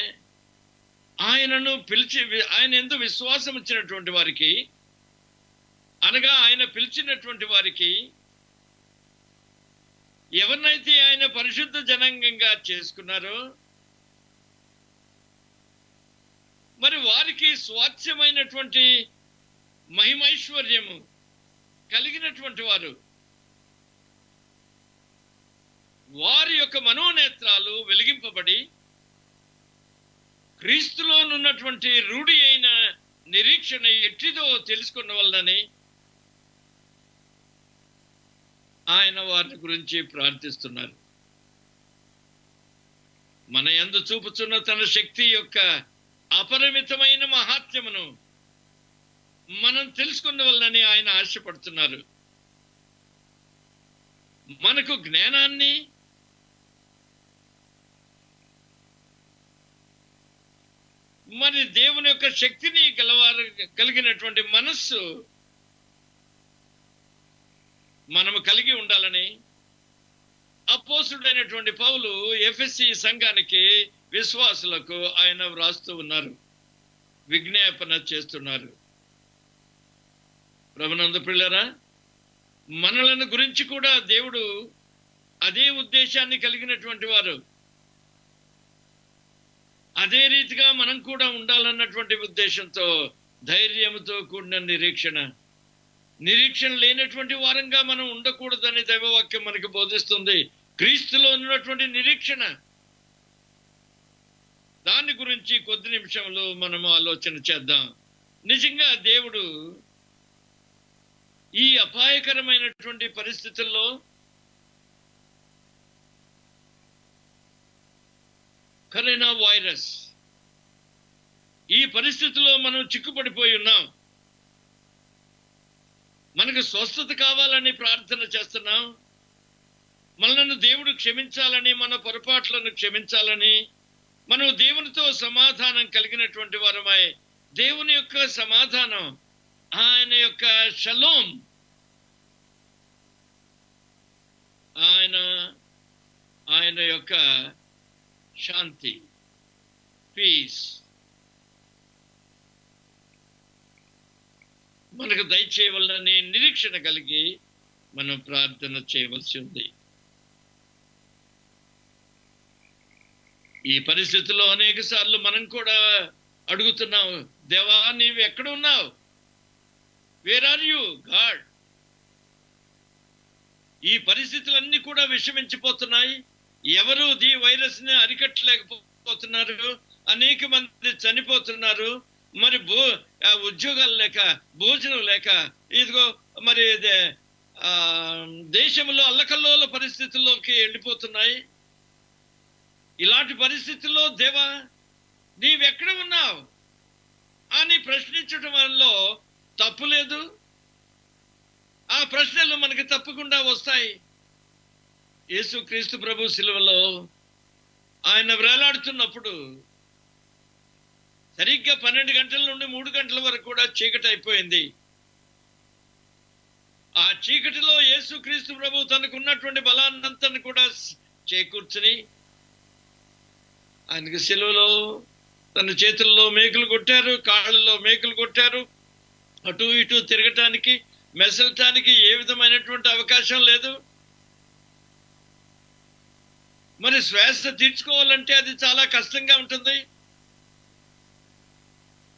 ఆయనను పిలిచి ఆయన యందు విశ్వాసం ఇచ్చినటువంటి వారికి, అనగా ఆయన పిలిచినటువంటి వారికి, ఎవరినైతే ఆయన పరిశుద్ధ జనాంగంగా చేసుకున్నారో మరి వారికి స్వాస్థ్యమైనటువంటి మహిమైశ్వర్యము కలిగినటువంటి వారు, వారి యొక్క మనోనేత్రాలు వెలిగింపబడి క్రీస్తులోనున్నటువంటి రూఢి అయిన నిరీక్షణ ఎట్టిదో తెలుసుకున్న వలనని ఆయన వారి గురించి ప్రార్థిస్తున్నారు. మన యందు చూపుచున్న తన శక్తి యొక్క అపరిమితమైన మహాత్మ్యమును మనం తెలుసుకున్న వలనని ఆయన ఆశపడుతున్నారు. మనకు జ్ఞానాన్ని, మరి దేవుని యొక్క శక్తిని కలిగినటువంటి మనస్సు మనము కలిగి ఉండాలని అపోస్తుడైనటువంటి పౌలు ఎఫెసీ సంఘానికి, విశ్వాసులకు ఆయన వ్రాస్తూ ఉన్నారు, విజ్ఞాపన చేస్తున్నారు. ప్రభునందు ప్రియులారా, మనలను గురించి కూడా దేవుడు అదే ఉద్దేశాన్ని కలిగినటువంటి వారు. అదే రీతిగా మనం కూడా ఉండాలన్నటువంటి ఉద్దేశంతో ధైర్యంతో కూడిన నిరీక్షణ లేనటువంటి వారంగా మనం ఉండకూడదని దైవవాక్యం మనకు బోధిస్తుంది. క్రీస్తులో ఉన్నటువంటి నిరీక్షణ, దాని గురించి కొద్ది నిమిషంలో మనము ఆలోచన చేద్దాం. నిజంగా దేవుడు ఈ అపాయకరమైనటువంటి పరిస్థితుల్లో కరోనా వైరస్, ఈ పరిస్థితిలో మనం చిక్కుపడిపోయి ఉన్నాం. మనకు స్వస్థత కావాలని ప్రార్థన చేస్తున్నాం. మనల్ని దేవుడు క్షమించాలని, మన పొరపాట్లను క్షమించాలని, మనం దేవునితో సమాధానం కలిగినటువంటి వారమై, దేవుని యొక్క సమాధానం, ఆయన యొక్క షలోం, ఆయన యొక్క శాంతి, పీస్ మనకు దయచేయవలనని నిరీక్షణ కలిగి మనం ప్రార్థన చేయవలసి ఉంది. ఈ పరిస్థితుల్లో అనేక సార్లు మనం కూడా అడుగుతున్నాం, దేవా నీవు ఎక్కడ ఉన్నావు? Where are you God? ఈ పరిస్థితులన్నీ కూడా విషమించిపోతున్నాయి. ఎవరు ఈ వైరస్ ని అరికట్టలేకపోతున్నారు. అనేక మంది చనిపోతున్నారు. మరి ఉద్యోగాలు లేక, భోజనం లేక, ఇదిగో మరి దేశంలో అల్లకల్లోల పరిస్థితుల్లోకి వెళ్ళిపోతున్నాయి. ఇలాంటి పరిస్థితుల్లో దేవా నీవెక్కడ ఉన్నావు అని ప్రశ్నించడం వల్ల తప్పు లేదు. ఆ ప్రశ్నలు మనకి తప్పకుండా వస్తాయి. యేసుక్రీస్తు ప్రభు శిలువలో ఆయన వేలాడుతున్నప్పుడు సరిగ్గా 12 గంటల నుండి 3 గంటల వరకు కూడా చీకటి అయిపోయింది. ఆ చీకటిలో యేసుక్రీస్తు ప్రభు తనకున్నటువంటి బలాన్నంతని కూడా చేకూర్చుని ఆయనకి శిలువలో తన చేతుల్లో మేకులు కొట్టారు, కాళ్ళలో మేకులు కొట్టారు. అటు ఇటు తిరగటానికి, మెసలటానికి ఏ విధమైనటువంటి అవకాశం లేదు. మరి శ్వాస తీర్చుకోవాలంటే అది చాలా కష్టంగా ఉంటుంది.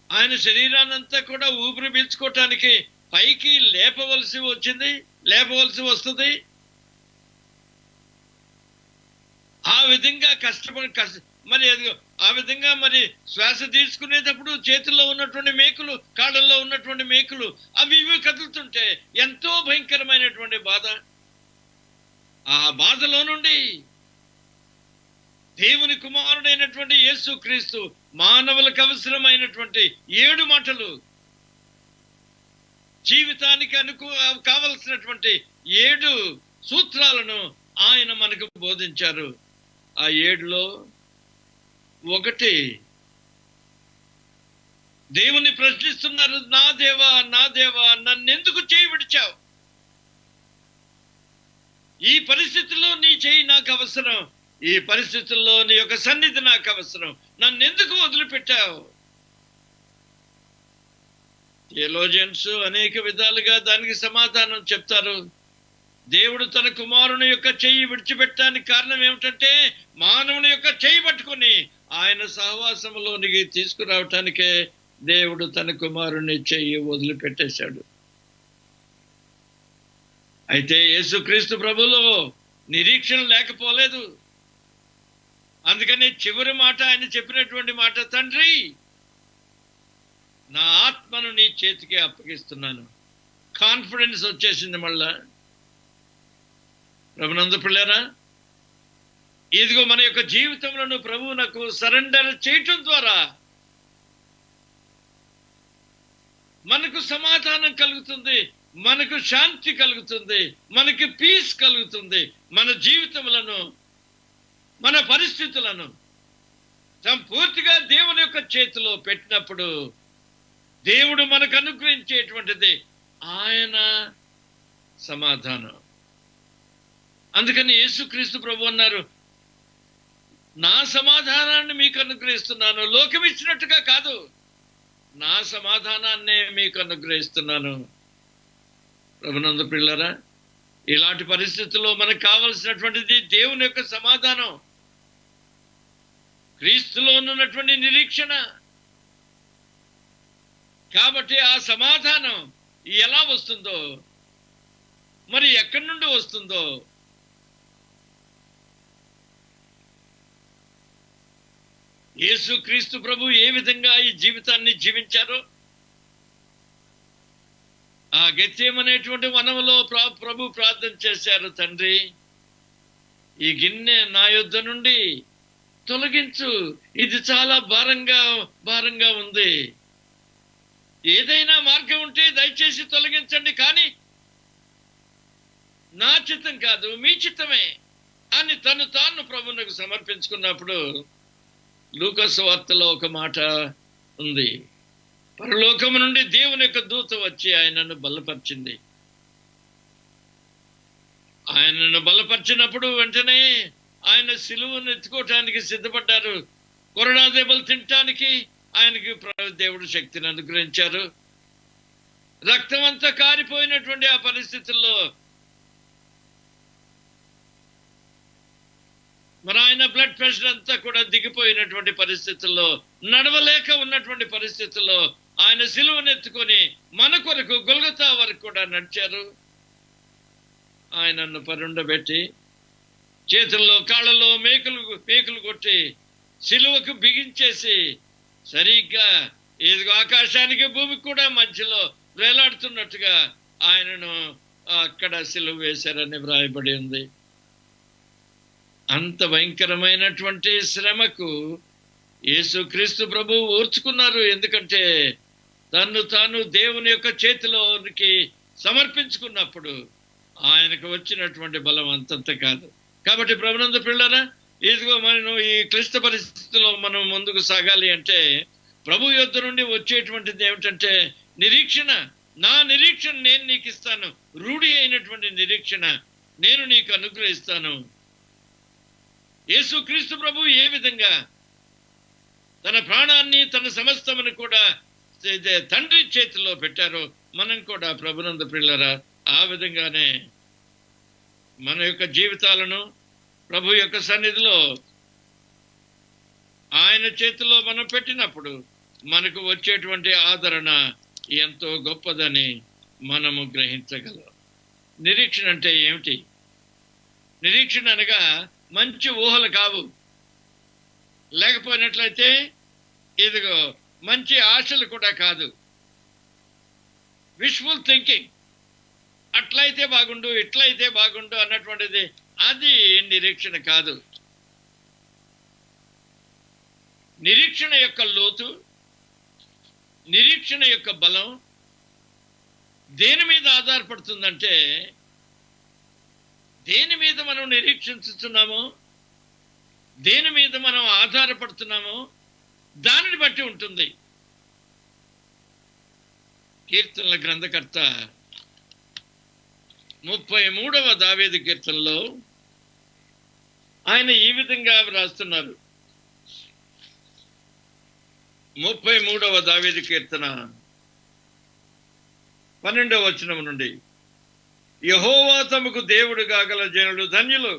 ఆయన శరీరాన్నంతా కూడా ఊపిరి పీల్చుకోవటానికి పైకి లేపవలసి వస్తుంది. ఆ విధంగా మరి ఆ విధంగా మరి శ్వాస తీసుకునేటప్పుడు చేతుల్లో ఉన్నటువంటి మేకులు, కాళ్ళల్లో ఉన్నటువంటి మేకులు అవి ఇవి కదులుతుంటే ఎంతో భయంకరమైనటువంటి బాధ. ఆ బాధలో నుండి దేవుని కుమారుడైనటువంటి యేసుక్రీస్తు మానవులకు అవసరమైనటువంటి 7 మాటలు, జీవితానికి కావలసినటువంటి 7 సూత్రాలను ఆయన మనకు బోధించారు. ఆ 7లో ఒకటి, దేవుని ప్రశ్నిస్తున్నారు, నా దేవా నా దేవా నన్నెందుకు చేయి విడిచావు? ఈ పరిస్థితుల్లో నీ చేయి నాకు అవసరం, ఈ పరిస్థితుల్లో నీ యొక్క సన్నిధి నాకు అవసరం, నన్నెందుకు వదిలిపెట్టావు? థియోలోజియన్స్ అనేక విధాలుగా దానికి సమాధానం చెప్తారు. దేవుడు తన కుమారుని యొక్క చెయ్యి విడిచిపెట్టడానికి కారణం ఏమిటంటే, మానవుని యొక్క చెయ్యి పట్టుకొని ఆయన సహవాసంలోనికి తీసుకురావటానికే దేవుడు తన కుమారుని చెయ్యి వదిలిపెట్టేశాడు. అయితే యేసుక్రీస్తు ప్రభులో నిరీక్షణ లేకపోలేదు. అందుకని చివరి మాట ఆయన చెప్పినటువంటి మాట, తండ్రి నా ఆత్మను నీ చేతికి అప్పగిస్తున్నాను. కాన్ఫిడెన్స్ వచ్చేసింది మళ్ళా. ప్రభునందు పిల్లారా, ఇదిగో మన యొక్క జీవితంలో ప్రభువునకు సరెండర్ చేయటం ద్వారా మనకు సమాధానం కలుగుతుంది, మనకు శాంతి కలుగుతుంది, మనకి పీస్ కలుగుతుంది. మన జీవితములను, మన పరిస్థితులను సంపూర్తిగా దేవుని యొక్క చేతిలో పెట్టినప్పుడు దేవుడు మనకు అనుగ్రహించేటువంటిది ఆయన సమాధానం. అందుకని యేసుక్రీస్తు ప్రభు అన్నారు, నా సమాధానాన్ని మీకు అనుగ్రహిస్తున్నాను, లోకం ఇచ్చినట్టుగా కాదు, నా సమాధానాన్నే మీకు అనుగ్రహిస్తున్నాను. ప్రభునందు పిల్లరా, ఇలాంటి పరిస్థితుల్లో మనకు కావలసినటువంటిది దేవుని యొక్క సమాధానం, క్రీస్తులో ఉన్నటువంటి నిరీక్షణ. కాబట్టి ఆ సమాధానం ఎలా వస్తుందో, మరి ఎక్కడి నుండి వస్తుందో, యేసుక్రీస్తు ప్రభు ఏ విధంగా ఈ జీవితాన్ని జీవించారో, ఆ గెత్సేమనేటువంటి వనంలో ప్రభు ప్రార్థన చేశారు, తండ్రి ఈ గిన్నె నా యొద్ద నుండి తొలగించు, ఇది చాలా భారంగా ఉంది, ఏదైనా మార్గం ఉంటే దయచేసి తొలగించండి, కానీ నా చిత్తం కాదు మీ చిత్తమే అని తను తాను ప్రభువునకు సమర్పించుకున్నప్పుడు లూకాసు వార్తలో ఒక మాట ఉంది, పరలోకము నుండి దేవుని యొక్క దూత వచ్చి ఆయనను బలపరిచింది. ఆయనను బలపరిచినప్పుడు వెంటనే ఆయన సిలువను ఎత్తుకోవటానికి సిద్ధపడ్డారు. కొరడా దెబ్బలు తినటానికి ఆయనకి దేవుడు శక్తిని అనుగ్రహించారు. రక్తం అంతా కారిపోయినటువంటి ఆ పరిస్థితుల్లో మరి ఆయన బ్లడ్ ప్రెషర్ అంతా కూడా దిగిపోయినటువంటి పరిస్థితుల్లో, నడవలేక ఉన్నటువంటి పరిస్థితుల్లో ఆయన సిలువను ఎత్తుకొని మన కొరకు గొల్గొతా వరకు కూడా నడిచారు. ఆయనను పరుండబెట్టి చేతుల్లో కాళ్ళలో మేకులు కొట్టి సిలువకు బిగించేసి సరిగ్గా ఏదో ఆకాశానికి భూమికి కూడా మధ్యలో వేలాడుతున్నట్టుగా ఆయనను అక్కడ సిలువ వేశారని వ్రాయబడి ఉంది. అంత భయంకరమైనటువంటి శ్రమకు యేసుక్రీస్తు ప్రభు ఓర్చుకున్నారు. ఎందుకంటే తను తాను దేవుని యొక్క చేతిలోనికి సమర్పించుకున్నప్పుడు ఆయనకు వచ్చినటువంటి బలం అంతంత కాదు. కాబట్టి ప్రభునందు పిల్లరా, ఇదిగో మనం ఈ క్లిష్ట పరిస్థితిలో మనం ముందుకు సాగాలి అంటే ప్రభు యొద్ద నుండి వచ్చేటువంటిది ఏమిటంటే నిరీక్షణ. నా నిరీక్షణ నేను నీకు ఇస్తాను, రూఢి అయినటువంటి నిరీక్షణ నేను నీకు అనుగ్రహిస్తాను. యేసుక్రీస్తు ప్రభు ఏ విధంగా తన ప్రాణాన్ని తన సమస్తమును కూడా తండ్రి చేతిలో పెట్టారో మనం కూడా ప్రభునందు పిల్లరా ఆ విధంగానే మన యొక్క జీవితాలను ప్రభు యొక్క సన్నిధిలో ఆయన చేతిలో మనం పెట్టినప్పుడు మనకు వచ్చేటువంటి ఆదరణ ఎంతో గొప్పదని మనము గ్రహించగలం. నిరీక్షణ అంటే ఏమిటి? నిరీక్షణ అనగా మంచి ఊహలు కావు, లేకపోయినట్లయితే ఇదిగో మంచి ఆశలు కూడా కాదు. విష్ఫుల్ థింకింగ్, అట్లయితే బాగుండు ఇట్లయితే బాగుండు అన్నటువంటిది అది నిరీక్షణ కాదు. నిరీక్షణ యొక్క లోతు, నిరీక్షణ యొక్క బలం దేని మీద ఆధారపడుతుందంటే, దేని మీద మనం నిరీక్షించుతున్నామో, దేని మీద మనం ఆధారపడుతున్నామో దానిని బట్టి ఉంటుంది. కీర్తనల గ్రంథకర్త 33వ దావీదు కీర్తనలో ఆయన ఈ విధంగా వ్రాస్తున్నారు. 33వ దావీదు కీర్తన 12వ వచనం నుండి, యెహోవా తమకు దేవుడు కాగల జనులు ధన్యులు,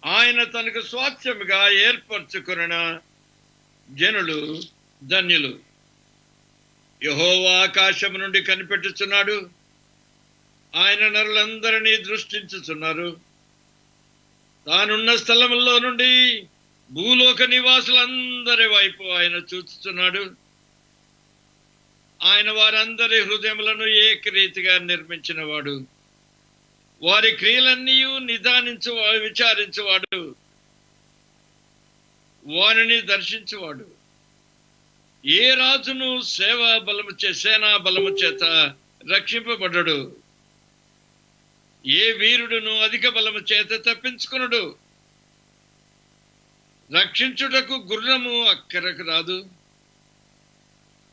ఆయన తనకు స్వాస్థ్యముగా ఏర్పరచుకున్న జనులు ధన్యులు. యెహోవా ఆకాశము నుండి కనిపెట్టుచున్నాడు, ఆయన నరులందరినీ దృష్టించుచున్నారు. తానున్న స్థలములో నుండి భూలోక నివాసులందరి వైపు ఆయన చూచుచున్నాడు. ఆయన వారందరి హృదయములను ఏకరీతిగా నిర్మించినవాడు, వారి క్రియలన్నీ విచారించువాడు, వారిని దర్శించువాడు. ఏ రాజును సేనా బలము చేత రక్షింపబడ్డడు, ఏ వీరుడును అధిక బలము చేత తప్పించుకునడు. రక్షించుటకు గుర్రము అక్కరకు రాదు,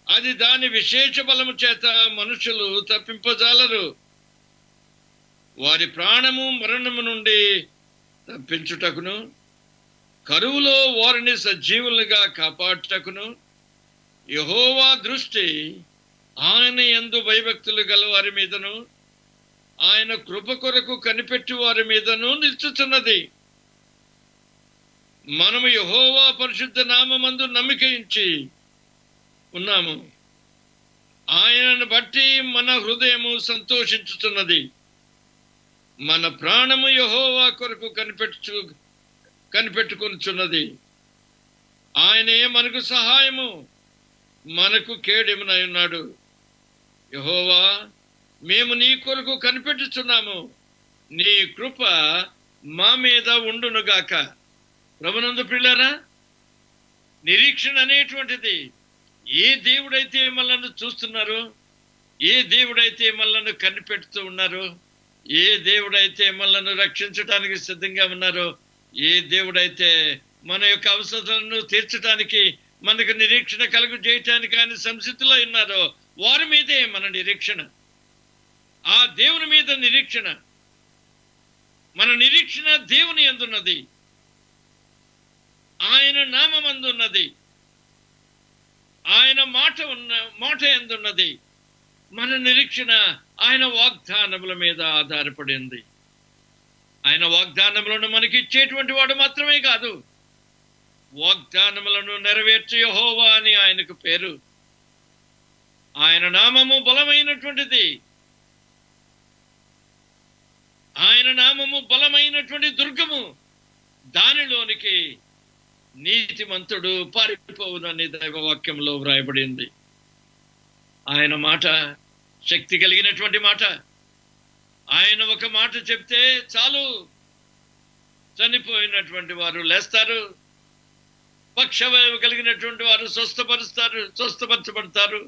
అది దాని విశేష బలము చేత మనుషులు తప్పింపజాలరు. వారి ప్రాణము మరణము నుండి తప్పించుటకును, కరువులో వారిని సజీవులుగా కాపాడుటకును యెహోవా దృష్టి ఆయన యందు భయభక్తులు గల వారి మీదను, ఆయన కృప కొరకు కనిపెట్టి వారి మీదను నిల్చుచున్నది. మనము యెహోవా పరిశుద్ధ నామమందు నమ్మిక ఉంచి ఉన్నాము, ఆయనను బట్టి మన హృదయము సంతోషించుతున్నది. మన ప్రాణము యెహోవా కొరకు కనిపెట్టుకొనుచున్నది. ఆయనే మనకు సహాయము, మనకు కేడెమునై ఉన్నాడు. యెహోవా, మేము నీ కొరకు కనిపెట్టుచున్నాము, నీ కృప మా మీద ఉండునుగాక. ప్రభునందు ప్రియులారా, నిరీక్షణ అనేటువంటిది ఏ దేవుడైతే మనల్ని చూస్తున్నారో, ఏ దేవుడైతే మనల్ని కనిపెడుతూ ఉన్నారో, ఏ దేవుడైతే మనల్ని రక్షించడానికి సిద్ధంగా ఉన్నారో, ఏ దేవుడైతే మన యొక్క అవసరాలను తీర్చడానికి, మనకు నిరీక్షణ కలుగు చేయటానికి ఆయన సంసిద్ధిలో ఉన్నారో, వారి మీదే మన నిరీక్షణ. ఆ దేవుని మీద నిరీక్షణ, మన నిరీక్షణ దేవుని యందున్నది, ఆయన నామమందున్నది, ఆయన మాట యందున్నది. మన నిరీక్షణ ఆయన వాగ్దానముల మీద ఆధారపడింది. ఆయన వాగ్దానములను మనకి ఇచ్చేటువంటి వాడు మాత్రమే కాదు, వాగ్దానములను నెరవేర్చు యెహోవా అని ఆయనకు పేరు. ఆయన నామము బలమైనటువంటిది, ఆయన నామము బలమైనటువంటి దుర్గము, దానిలోనికి నీతిమంతుడు పారిపోవునని దైవవాక్యంలో వ్రాయబడింది. ఆయన మాట శక్తి కలిగినటువంటి మాట. ఆయన ఒక మాట చెప్తే చాలు, చనిపోయినటువంటి వారు లేస్తారు, పక్షవాయువు కలిగినటువంటి వారు స్వస్థపరచబడతారు,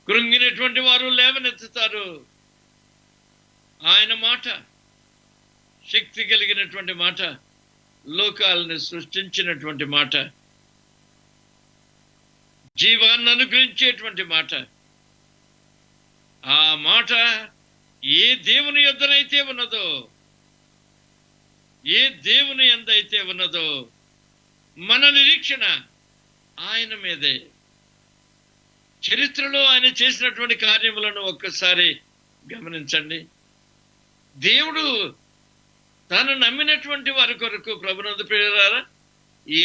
కృంగినటువంటి వారు లేవనెత్తుతారు. ఆయన మాట శక్తి కలిగినటువంటి మాట, లోకాలను సృష్టించినటువంటి మాట, జీవాన్ని అనుగ్రహించేటువంటి మాట. ఆ మాట ఏ దేవుని యొద్దనైతే ఉన్నదో, ఏ దేవుని యందైతే ఉన్నదో, మన నిరీక్షణ ఆయన మీదే. చరిత్రలో ఆయన చేసినటువంటి కార్యములను ఒక్కసారి గమనించండి. దేవుడు తాను నమ్మినటువంటి వారి కొరకు, ప్రభునందు ప్రియులారా,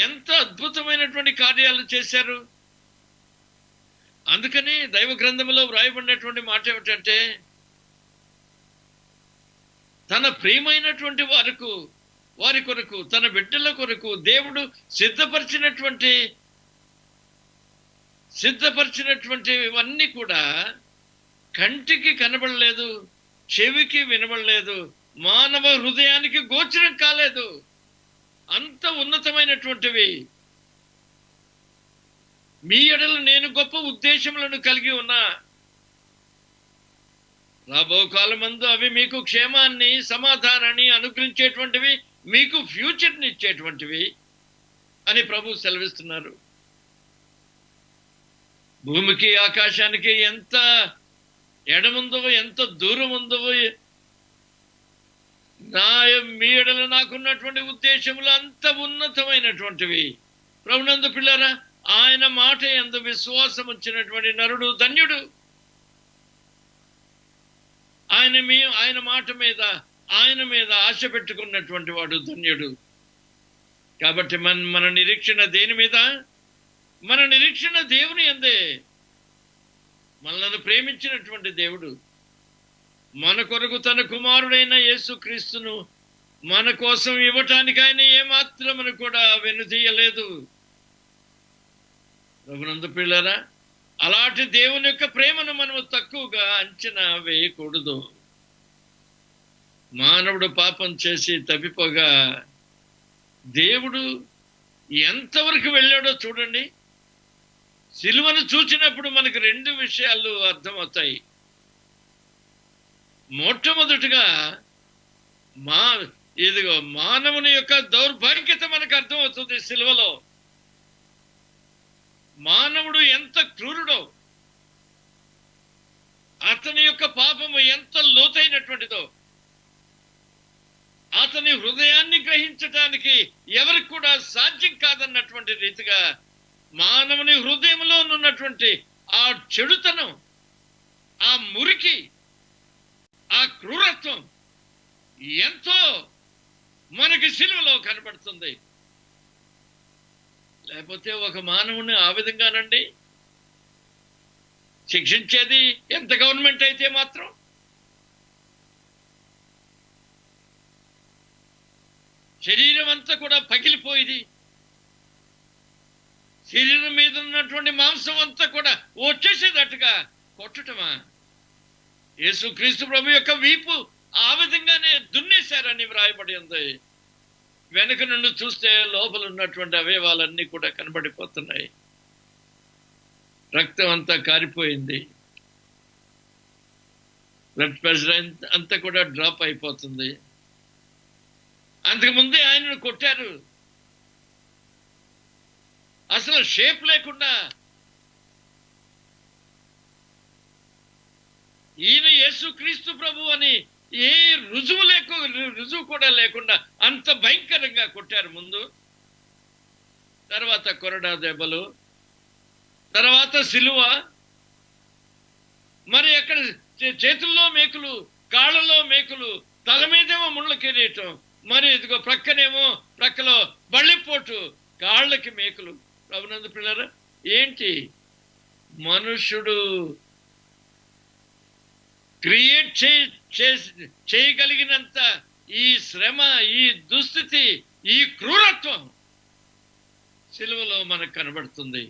ఎంత అద్భుతమైనటువంటి కార్యాలు చేశారు. అందుకని దైవ గ్రంథంలో వ్రాయబడినటువంటి మాట ఏమిటంటే, తన ప్రియమైనటువంటి వారి కొరకు, తన బిడ్డల కొరకు దేవుడు సిద్ధపరిచినటువంటివన్నీ కూడా కంటికి కనబడలేదు, చెవికి వినబడలేదు, మానవ హృదయానికి గోచరం కాలేదు. అంత ఉన్నతమైనటువంటివి. మీ ఎడల నేను గొప్ప ఉద్దేశములను కలిగి ఉన్నా, రాబో కాలమందు అవి మీకు క్షేమాన్ని సమాధానాన్ని అనుగ్రహించేటువంటివి, మీకు ఫ్యూచర్ని ఇచ్చేటువంటివి అని ప్రభు సెలవిస్తున్నారు. భూమికి ఆకాశానికి ఎంత ఎడముందో ఎంత దూరం ఉందో, మీ ఎడల నాకున్నటువంటి ఉద్దేశములు అంత ఉన్నతమైనటువంటివి. ప్రభునందు పిల్లరా, ఆయన మాట యందు విశ్వాసం ఉంచినటువంటి నరుడు ధన్యుడు. ఆయన మాట మీద ఆయన మీద ఆశ పెట్టుకున్నటువంటి వాడు ధన్యుడు. కాబట్టి మన నిరీక్షణ దేని మీద? మన నిరీక్షణ దేవుని యందే. మనల్ని ప్రేమించినటువంటి దేవుడు మన కొరకు తన కుమారుడైన యేసుక్రీస్తును మన కోసం ఇవ్వటానికి ఆయన ఏమాత్రమును కూడా వెనుదీయలేదు. ప్రభునందు పిల్లరా, అలాంటి దేవుని యొక్క ప్రేమను మనము తక్కువగా అంచనా వేయకూడదు. మానవుడు పాపం చేసి తప్పిపోగా దేవుడు ఎంతవరకు వెళ్ళాడో చూడండి. సిలువను చూచినప్పుడు మనకు రెండు విషయాలు అర్థమవుతాయి. మొట్టమొదటిగా ఇదిగో మానవుని యొక్క దౌర్భాగ్యత మనకు అర్థమవుతుంది. సిలువలో మానవుడు ఎంత క్రూరుడో, అతని యొక్క పాపము ఎంత లోతైనటువంటిదో, అతని హృదయాన్ని గ్రహించటానికి ఎవరికి కూడా సాధ్యం కాదన్నటువంటి రీతిగా మానవుని హృదయంలో ఉన్నటువంటి ఆ చెడుతనం, ఆ మురికి, ఆ క్రూరత్వం ఎంతో మనకి సిలువలో కనబడుతుంది. లేకపోతే ఒక మానవుని ఆ విధంగానండి శిక్షించేది ఎంత గవర్నమెంట్ అయితే మాత్రం? శరీరం అంతా కూడా పగిలిపోయింది, శరీరం మీద ఉన్నటువంటి మాంసం అంతా కూడా వచ్చేసేటట్టుగా కొట్టటమా? యేసుక్రీస్తు ప్రభు యొక్క వీపు ఆ విధంగానే దున్నేశారని వ్రాయబడి ఉంది. వెనుక నుండి చూస్తే లోపల ఉన్నటువంటి అవయవాలన్నీ కూడా కనబడిపోతున్నాయి. రక్తం అంతా కారిపోయింది, బ్లడ్ ప్రెషర్ అంతా కూడా డ్రాప్ అయిపోతుంది. అంతకుముందే ఆయనను కొట్టారు, అసలు షేప్ లేకుండా. ఈయన యేసుక్రీస్తు ప్రభు అని ఏ రుజువు కూడా లేకుండా అంత భయంకరంగా కొట్టారు ముందు. తర్వాత కొరడా దెబ్బలు, తర్వాత సిలువ, మరి అక్కడ చేతుల్లో మేకులు, కాళ్ళలో మేకులు, తల మీదేమో ముళ్ళ కిరీటం, మరి ఇదిగో ప్రక్కలో బళ్ళిపోటు, కాళ్ళకి మేకులు. ప్రభునందు పిల్లరా, ఏంటి మనుష్యుడు క్రియేట్ చేయగలిగినంత ఈ శ్రమ, ఈ దుస్థితి, ఈ క్రూరత్వం సిలువలో మనకు కనబడుతుంది.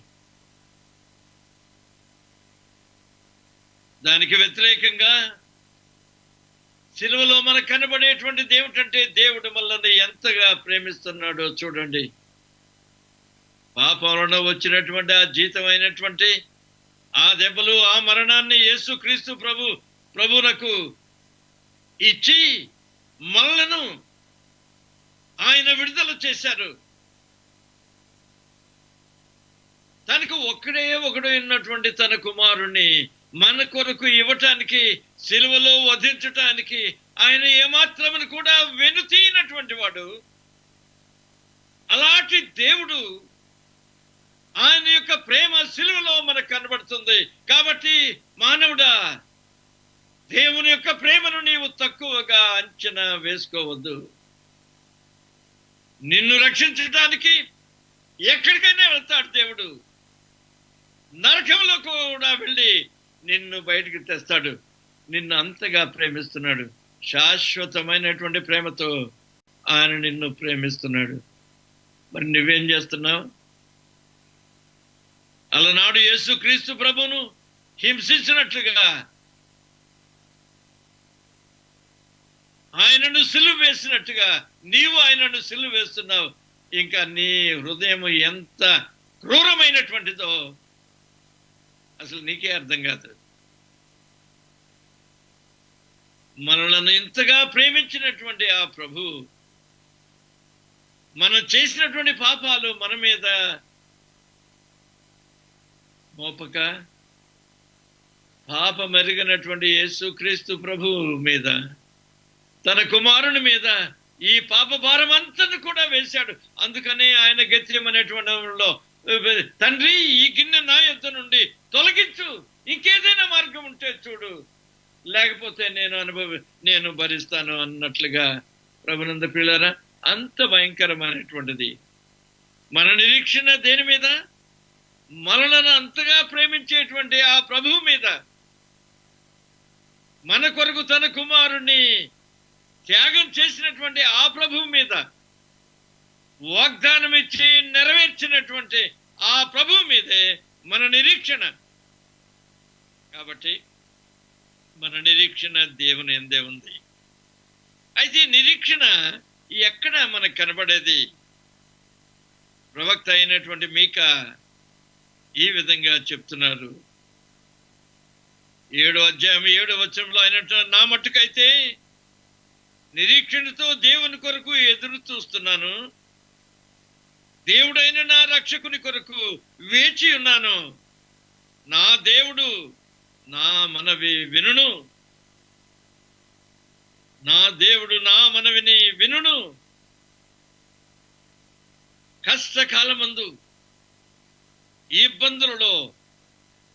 దానికి వ్యతిరేకంగా సిలువలో మనకు కనబడేటువంటిది ఏమిటంటే, దేవుడు మనల్ని ఎంతగా ప్రేమిస్తున్నాడో చూడండి. పాపంలో వచ్చినటువంటి ఆ జీతమైనటువంటి ఆ దెబ్బలు, ఆ మరణాన్ని యేసుక్రీస్తు ప్రభువునకు ఇచ్చి మనలను ఆయన విడుదల చేశారు. తనకు ఒకడు ఉన్నటువంటి తన కుమారుణ్ణి మన కొరకు ఇవ్వటానికి, సిలువలో వధించటానికి ఆయన ఏమాత్రమును కూడా వెనుతీయనటువంటి వాడు. అలాంటి దేవుడు, ఆయన యొక్క ప్రేమ సిలువలో మనకు కనబడుతుంది. కాబట్టి మానవుడా, దేవుని యొక్క ప్రేమను నీవు తక్కువగా అంచనా వేసుకోవద్దు. నిన్ను రక్షించడానికి ఎక్కడికైనా వెళ్తాడు దేవుడు. నరకంలో కూడా వెళ్ళి నిన్ను బయటికి తెస్తాడు. నిన్ను అంతగా ప్రేమిస్తున్నాడు. శాశ్వతమైనటువంటి ప్రేమతో ఆయన నిన్ను ప్రేమిస్తున్నాడు. మరి నువ్వేం చేస్తున్నావు? అలనాడు యేసుక్రీస్తు ప్రభువును హింసించినట్లుగా, ఆయనను సిలువ వేసినట్టుగా నీవు ఆయనను సిలువ వేస్తున్నావు. ఇంకా నీ హృదయం ఎంత క్రూరమైనటువంటిదో అసలు నీకే అర్థం కాదు. మనలను ఇంతగా ప్రేమించినటువంటి ఆ ప్రభు మనం చేసినటువంటి పాపాలు మన మీద మోపక పాపమెరిగినటువంటి యేసుక్రీస్తు ప్రభు మీద, తన కుమారుని మీద ఈ పాప భారం అంతను కూడా వేశాడు. అందుకనే ఆయన గెత్సేమనేటువంటి తండ్రి, ఈ గిన్నె నా యొద్ద నుండి తొలగించు, ఇంకేదైనా మార్గం ఉంటే చూడు, లేకపోతే నేను భరిస్తాను అన్నట్లుగా ప్రభునంద పిల్లరా, అంత భయంకరమైనటువంటిది మన నిరీక్షణ దేని మీద? మనలను అంతగా ప్రేమించేటువంటి ఆ ప్రభువు మీద, మన కొరకు తన కుమారుణ్ణి త్యాగం చేసినటువంటి ఆ ప్రభువు మీద, వాగ్దానం ఇచ్చి నెరవేర్చినటువంటి ఆ ప్రభువు మీదే మన నిరీక్షణ. కాబట్టి మన నిరీక్షణ దేవుని యందే ఉంది. అయితే నిరీక్షణ ఎక్కడ మనకు కనబడేది? ప్రవక్త అయినటువంటి మీకా ఈ విధంగా చెప్తున్నారు. 7వ అధ్యాయం 7వ వచనంలో అయినట్టు, నా మట్టుకైతే నిరీక్షణతో దేవుని కొరకు ఎదురు చూస్తున్నాను, దేవుడైన నా రక్షకుని కొరకు వేచి ఉన్నాను. నా దేవుడు నా మనవి వినును, నా దేవుడు నా మనవిని వినును. కష్టకాలమందు, ఈ ఇబ్బందులలో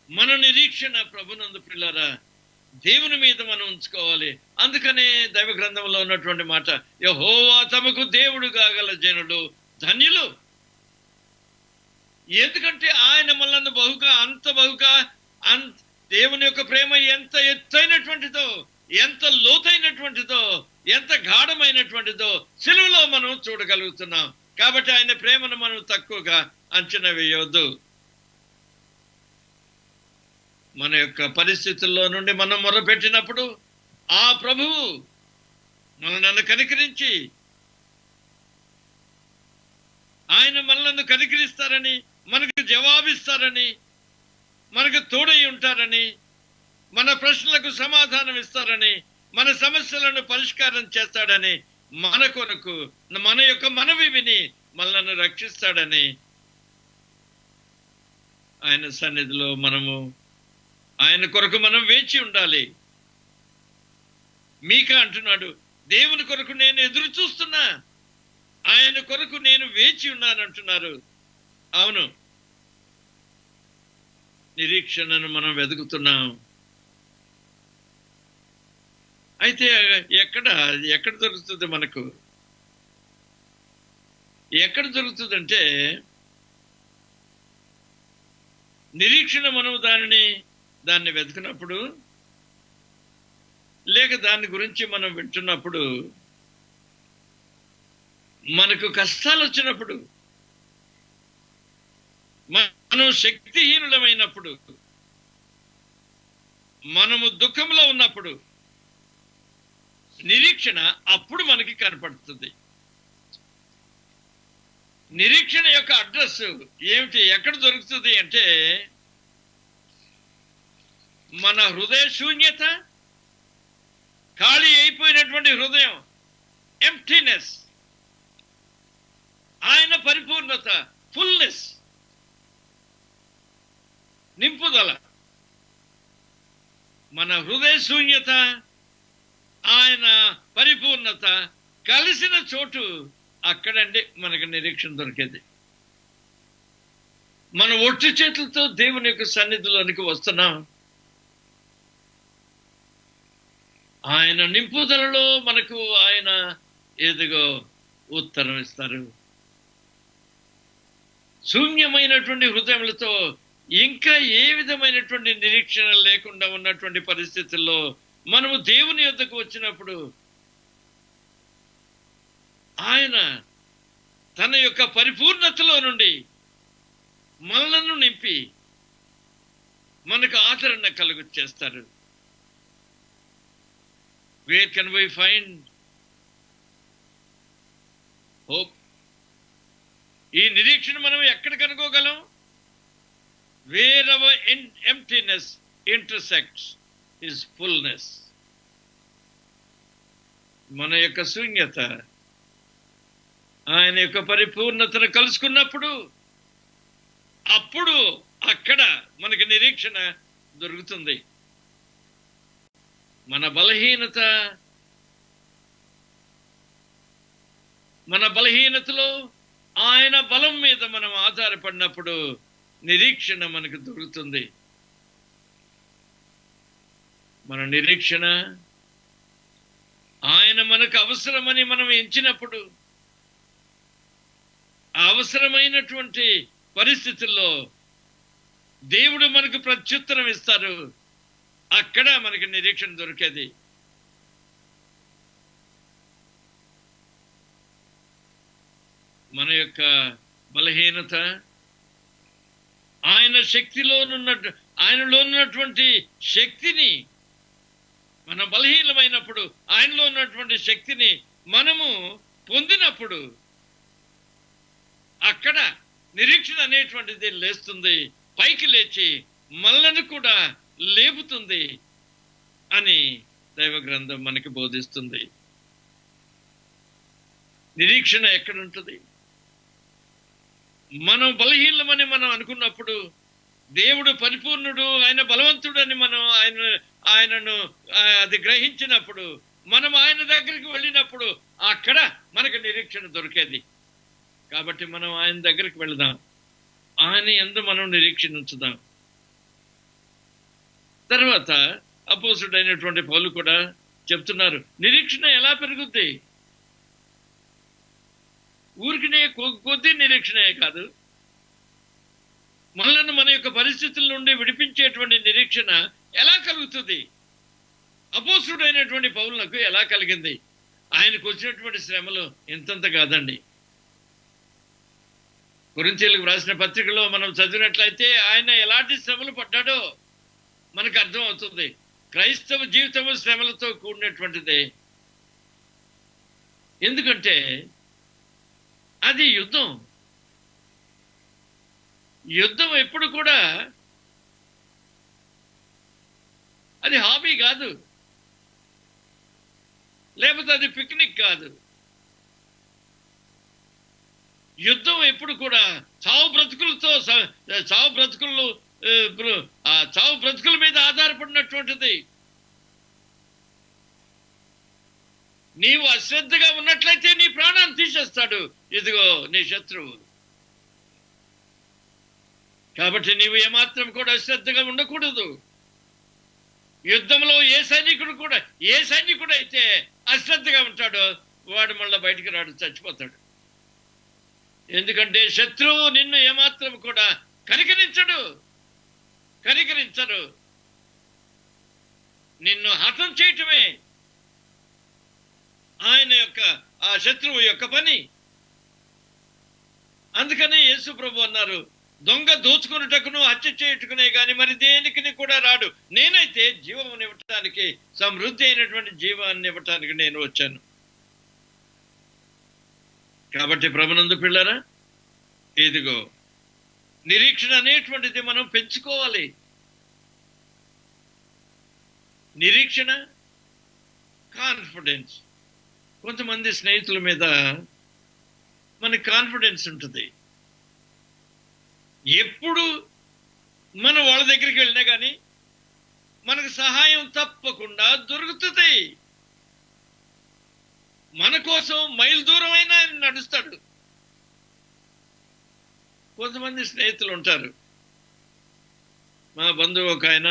మన నిరీక్షణ ప్రభునందు పిల్లరా దేవుని మీద మనం ఉంచుకోవాలి. అందుకనే దైవ గ్రంథంలో ఉన్నటువంటి మాట, యెహోవా తమకు దేవుడు కాగల జనులు ధన్యులు. ఎందుకంటే ఆయన మనల్ని బహుగా దేవుని యొక్క ప్రేమ ఎంత ఎత్తైనటువంటిదో, ఎంత లోతైనటువంటిదో, ఎంత గాఢమైనటువంటిదో సిలువలో మనం చూడగలుగుతున్నాం. కాబట్టి ఆయన ప్రేమను మనం తక్కువగా అంచనా వేయవద్దు. మన యొక్క పరిస్థితుల్లో నుండి మనం మొరపెట్టినప్పుడు ఆ ప్రభువు మనల్ని కనికరించి, ఆయన మనల్ని కనికరిస్తారని, మనకు జవాబిస్తారని, మనకు తోడై ఉంటారని, మన ప్రశ్నలకు సమాధానం ఇస్తారని, మన సమస్యలను పరిష్కారం చేస్తాడని, మన కొరకు మన యొక్క మనవి విని మనల్ని రక్షిస్తాడని ఆయన సన్నిధిలో ఆయన కొరకు మనం వేచి ఉండాలి. మీకా అంటున్నాడు, దేవుని కొరకు నేను ఎదురు చూస్తున్నా, ఆయన కొరకు నేను వేచి ఉన్నాను అంటున్నారు. అవును, నిరీక్షణను మనం వెతుకుతున్నాం. అయితే ఎక్కడ దొరుకుతుంది మనకు? ఎక్కడ దొరుకుతుందంటే, నిరీక్షణ మనం దాన్ని వెతుకున్నప్పుడు, లేక దాని గురించి మనం వింటున్నప్పుడు, మనకు కష్టాలు వచ్చినప్పుడు, మనం శక్తిహీనులమైనప్పుడు, మనము దుఃఖంలో ఉన్నప్పుడు నిరీక్షణ అప్పుడు మనకి కనపడుతుంది. నిరీక్షణ యొక్క అడ్రస్ ఏమిటి? ఎక్కడ దొరుకుతుంది అంటే, మన హృదయ శూన్యత, ఖాళీ అయిపోయినటువంటి హృదయం, ఎంప్టీనెస్, ఆయన పరిపూర్ణత, ఫుల్నెస్, నింపుదల. మన హృదయ శూన్యత, ఆయన పరిపూర్ణత కలిసిన చోటు అక్కడండి మనకు నిరీక్షణ దొరికేది. మన ఒట్టి చేతులతో దేవుని యొక్క సన్నిధిలోనికి వస్తున్నాం. ఆయన నింపుదలలో మనకు ఆయన ఏదిగో ఉత్తరం ఇస్తారు. శూన్యమైనటువంటి హృదయములతో, ఇంకా ఏ విధమైనటువంటి నిరీక్షణ లేకుండా ఉన్నటువంటి పరిస్థితుల్లో మనము దేవుని యొద్దకు వచ్చినప్పుడు ఆయన తన యొక్క పరిపూర్ణతలో నుండి మనలను నింపి మనకు ఆదరణ కలుగు చేస్తారు. Where can we find hope? ఈ నిరీక్షణ మనం ఎక్కడ కనుక్కోగలం? Where our emptiness intersects his fullness. మన యొక్క శూన్యత ఆయన యొక్క పరిపూర్ణతను కలుసుకున్నప్పుడు అప్పుడు అక్కడ మనకి నిరీక్షణ దొరుకుతుంది. మన బలహీనతలో ఆయన బలం మీద మనం ఆధారపడినప్పుడు నిరీక్షణ మనకు దొరుకుతుంది. మన నిరీక్షణ ఆయన మనకు అవసరమని మనం ఎంచినప్పుడు, ఆ అవసరమైనటువంటి పరిస్థితుల్లో దేవుడు మనకు ప్రత్యుత్తరం ఇస్తారు. అక్కడ మనకి నిరీక్షణ దొరికేది. మన యొక్క బలహీనత ఆయనలో ఉన్నటువంటి శక్తిని, మన బలహీనమైనప్పుడు ఆయనలో ఉన్నటువంటి శక్తిని మనము పొందినప్పుడు అక్కడ నిరీక్షణ అనేటువంటిది లేస్తుంది, పైకి లేచి మనల్ని కూడా లేపుతుంది అని దైవ గ్రంథం మనకి బోధిస్తుంది. నిరీక్షణ ఎక్కడుంటుంది? మనం బలహీనమని మనం అనుకున్నప్పుడు దేవుడు పరిపూర్ణుడు, ఆయన బలవంతుడు అని మనం ఆయనను అది గ్రహించినప్పుడు, మనం ఆయన దగ్గరికి వెళ్ళినప్పుడు అక్కడ మనకు నిరీక్షణ దొరికేది. కాబట్టి మనం ఆయన దగ్గరికి వెళదాం, ఆయన యందు మనం నిరీక్షణ ఉంచుదాం. తర్వాత అపోస్తుడైనటువంటి పౌలు కూడా చెప్తున్నారు, నిరీక్షణ ఎలా పెరుగుద్ది? ఊరికినే కొద్ది నిరీక్షణే కాదు, మనల్ని మన యొక్క పరిస్థితుల నుండి విడిపించేటువంటి నిరీక్షణ ఎలా కలుగుతుంది? అపోస్తుడైనటువంటి పౌలునకు ఎలా కలిగింది? ఆయనకు వచ్చినటువంటి శ్రమలు ఇంతంత కాదండి. కొరింథీయులకు వ్రాసిన పత్రికలో మనం చదివినట్లయితే ఆయన ఎలాంటి శ్రమలు పడ్డాడో మనకు అర్థం అవుతుంది. క్రైస్తవ జీవితము శ్రమలతో కూడినటువంటిదే. ఎందుకంటే అది యుద్ధం. యుద్ధం ఎప్పుడు కూడా అది హాబీ కాదు, లేకపోతే అది పిక్నిక్ కాదు. యుద్ధం ఎప్పుడు కూడా చావు బ్రతుకుల మీద ఆధారపడినటువంటిది. నీవు అశ్రద్ధగా ఉన్నట్లయితే నీ ప్రాణాన్ని తీసేస్తాడు ఇదిగో నీ శత్రువు. కాబట్టి నీవు ఏమాత్రం కూడా అశ్రద్ధగా ఉండకూడదు. యుద్ధంలో ఏ సైనికుడు అయితే అశ్రద్ధగా ఉంటాడో వాడు మళ్ళీ బయటికి రాడు, చచ్చిపోతాడు. ఎందుకంటే శత్రువు నిన్ను ఏమాత్రం కూడా కనికరించడు. నిన్ను హతం చేయటమే ఆయన యొక్క ఆ శత్రువు యొక్క పని. అందుకనే యేసు ప్రభు అన్నారు, దొంగ దోచుకున్నటకును హత్య చేయుటకునే గాని మరి దేనికి కూడా రాడు. నేనైతే జీవమును ఇవ్వటానికి, సమృద్ధి అయినటువంటి జీవాన్ని ఇవ్వటానికి నేను వచ్చాను. కాబట్టి ప్రభునందు పిల్లరా, ఇదిగో నిరీక్షణ అనేటువంటిది మనం పెంచుకోవాలి. నిరీక్షణ, కాన్ఫిడెన్స్. కొంతమంది స్నేహితుల మీద మనకి కాన్ఫిడెన్స్ ఉంటుంది. ఎప్పుడు మనం వాళ్ళ దగ్గరికి వెళ్ళినా కానీ మనకు సహాయం తప్పకుండా దొరుకుతుంది. మన కోసం మైలు దూరం అయినా ఆయన నడుస్తాడు. కొంతమంది స్నేహితులు ఉంటారు. మా బంధువు ఒక ఆయన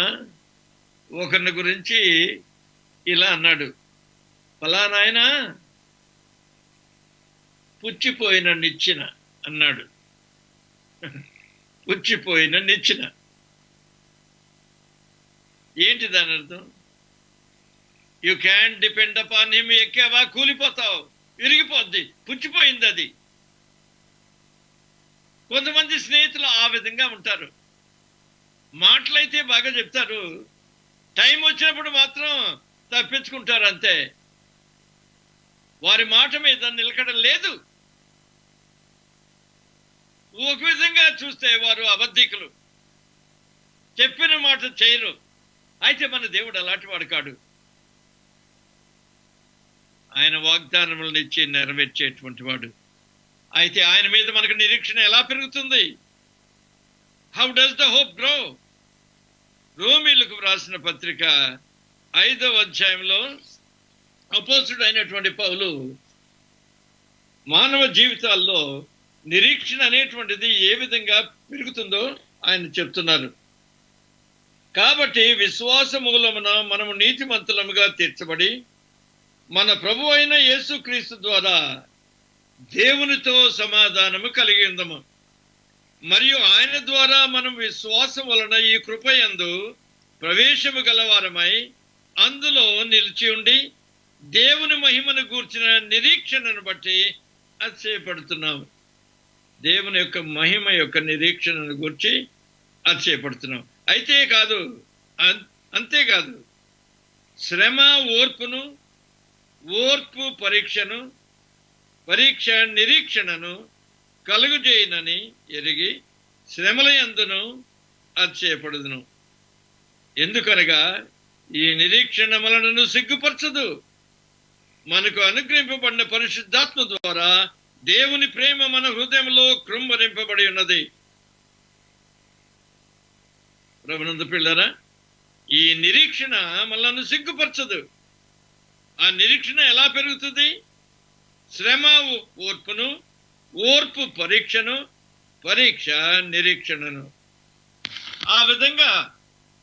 ఒకరిని గురించి ఇలా అన్నాడు, ఫలానా ఆయన పుచ్చిపోయిన నిచ్చెన అన్నాడు. పుచ్చిపోయిన నిచ్చెన ఏంటి దాని అర్థం? You can depend upon him. ఎక్కావా కూలిపోతావు, విరిగిపోద్ది, పుచ్చిపోయింది అది. కొంతమంది స్నేహితులు ఆ విధంగా ఉంటారు. మాటలైతే బాగా చెప్తారు, టైం వచ్చినప్పుడు మాత్రం తప్పించుకుంటారు అంతే. వారి మాట మీద నిలకడ లేదు. ఒక విధంగా చూస్తే వారు అబద్ధికులు, చెప్పిన మాట చేయరు. అయితే మన దేవుడు అలాంటి వాడు కాడు. ఆయన వాగ్దానములను ఇచ్చి నెరవేర్చేటువంటి వాడు. అయితే ఆయన మీద మనకు నిరీక్షణ ఎలా పెరుగుతుంది? How does the hope grow? రోమీలకు వ్రాసిన పత్రిక 5వ అధ్యాయంలో అపోస్తుడు అయినటువంటి పౌలు మానవ జీవితాల్లో నిరీక్షణ అనేటువంటిది ఏ విధంగా పెరుగుతుందో ఆయన చెప్తున్నారు. కాబట్టి విశ్వాస మూలమున మనము నీతిమంతులముగా తీర్చబడి మన ప్రభు అయిన యేసుక్రీస్తు ద్వారా దేవునితో సమాధానము కలిగి ఉందము. మరియు ఆయన ద్వారా మనం విశ్వాసం వలన ఈ కృపయందు ప్రవేశము గలవారమై అందులో నిలిచి ఉండి దేవుని మహిమను గూర్చిన నిరీక్షణను బట్టి అతిశయపడుతున్నాము. దేవుని యొక్క మహిమ యొక్క నిరీక్షణను గూర్చి అతిశయపడుతున్నాం. అంతేకాదు శ్రమ ఓర్పును, ఓర్పు పరీక్షను, పరీక్ష నిరీక్షణను కలుగుజేయనని ఎరిగి శ్రమల యందును అతిశయపడుదును. ఎందుకనగా ఈ నిరీక్షణ మనలను సిగ్గుపరచదు. మనకు అనుగ్రహింపబడిన పరిశుద్ధాత్మ ద్వారా దేవుని ప్రేమ మన హృదయంలో కృంభరింపబడి ఉన్నది. ప్రభునందు పిల్లరా, ఈ నిరీక్షణ మనల్ని సిగ్గుపరచదు. ఆ నిరీక్షణ ఎలా పెరుగుతుంది? శ్రమ ఓర్పును, ఓర్పు పరీక్షను, పరీక్ష నిరీక్షణను. ఆ విధంగా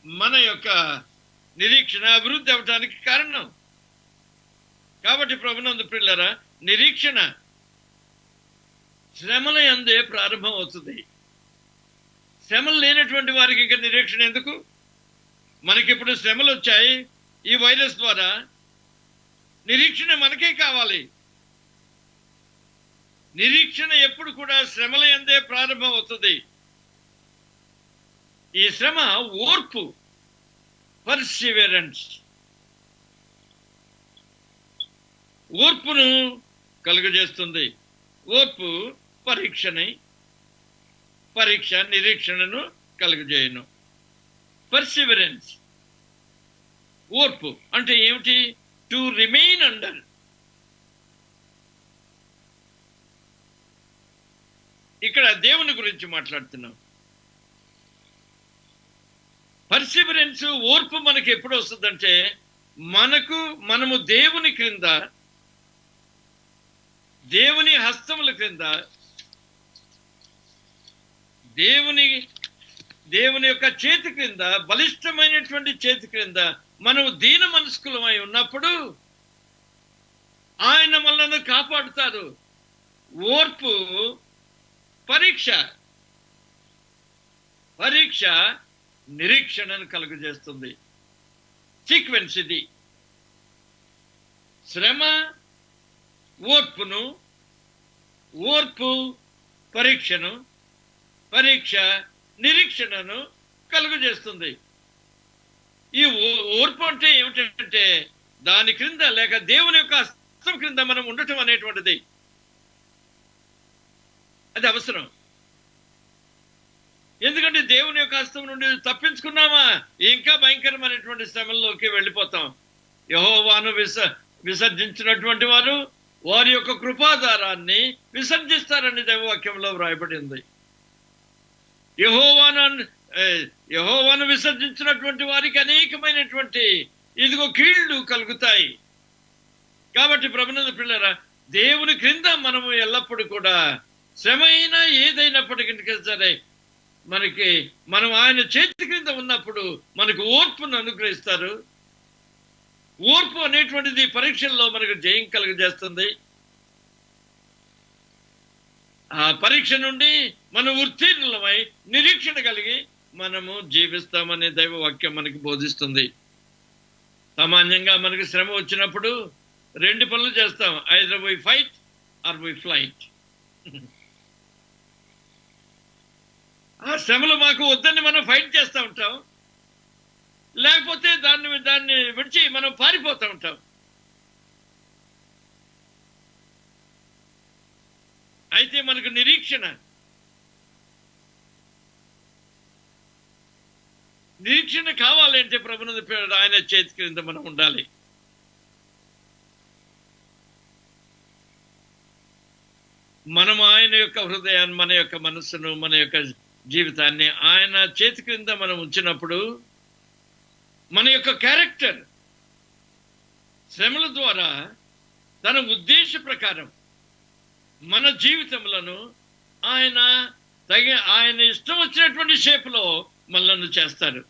మన యొక్క నిరీక్షణ అభివృద్ధి అవటానికి కారణం. కాబట్టి ప్రభునందు పిల్లరా, నిరీక్షణ శ్రమల యందే ప్రారంభం అవుతుంది. శ్రమలు లేనటువంటి వారికి ఇంకా నిరీక్షణ ఎందుకు? మనకిప్పుడు శ్రమలు వచ్చాయి ఈ వైరస్ ద్వారా. నిరీక్షణ మనకే కావాలి. నిరీక్షణ ఎప్పుడు కూడా శ్రమల యందే ప్రారంభం అవుతుంది. ఈ శ్రమ ఓర్పు, పర్సివరెన్స్, ఓర్పును కలుగజేస్తుంది. ఓర్పు పరీక్ష నిరీక్షణను కలుగజేయను. పర్సివరెన్స్, ఓర్పు అంటే ఏమిటి? To remain under. ఇక్కడ దేవుని గురించి మాట్లాడుతున్నాం. పర్సివరెన్స్, ఓర్పు మనకి ఎప్పుడు వస్తుందంటే మనము దేవుని క్రింద, దేవుని హస్తముల క్రింద, దేవుని యొక్క చేతి క్రింద, బలిష్టమైనటువంటి చేతి క్రింద మనము దీన మనస్కులమై ఉన్నప్పుడు ఆయన మనల్ని కాపాడుతారు. ఓర్పు పరీక్ష నిరీక్షణను కలుగజేస్తుంది. సీక్వెన్స్ ఇది. శ్రమ ఓర్పును, ఓర్పు పరీక్షను, పరీక్ష నిరీక్షణను కలుగజేస్తుంది. ఈ ఓర్పు అంటే ఏమిటంటే దాని క్రింద లేక దేవుని యొక్క హస్తం క్రింద మనం ఉండటం అనేటువంటిది. అది అవసరం. ఎందుకంటే దేవుని యొక్క హస్తం నుండి తప్పించుకున్నామా ఇంకా భయంకరమైనటువంటి శ్రమల్లోకి వెళ్ళిపోతాం. యెహోవాను విసర్జించినటువంటి వారు వారి యొక్క కృపాధారాన్ని విసర్జిస్తారని దైవవాక్యంలో వ్రాయబడింది. యెహోవాను విసర్జించినటువంటి వారికి అనేకమైనటువంటి ఇదిగో కీళ్లు కలుగుతాయి. కాబట్టి ప్రభునందు పిల్లరా, దేవుని క్రింద మనము ఎల్లప్పుడూ కూడా శ్రమ అయినా ఏదైనప్పటికీ సరే మనం ఆయన చేతి క్రింద ఉన్నప్పుడు మనకు ఓర్పును అనుగ్రహిస్తారు. ఓర్పు అనేటువంటిది పరీక్షల్లో మనకు జయం కలుగజేస్తుంది. ఆ పరీక్ష నుండి మనం ఉత్తీర్ణులమై నిరీక్షణ కలిగి మనము జీవిస్తామనే దైవవాక్యం మనకి బోధిస్తుంది. సామాన్యంగా మనకు శ్రమ వచ్చినప్పుడు 2 పనులు చేస్తాం. Either we fight or we flight. ఆ శ్రమలు మాకు వద్దని మనం ఫైట్ చేస్తూ ఉంటాం, లేకపోతే దాన్ని విడిచి మనం పారిపోతూ ఉంటాం. అయితే మనకు నిరీక్షణ నిరీక్షణ కావాలంటే ప్రభునందు ప్రియులారా ఆయన చేతి క్రింద మనం ఉండాలి. మనం ఆయన యొక్క హృదయాన్ని, మన యొక్క మనస్సును, మన యొక్క జీవితాన్ని ఆయన చేతి క్రింద మనం ఉంచినప్పుడు మన యొక్క క్యారెక్టర్ శ్రమల ద్వారా తన ఉద్దేశ ప్రకారం మన జీవితములను ఆయన ఇష్టం వచ్చినటువంటి షేపులో మనల్ని చేస్తాడు.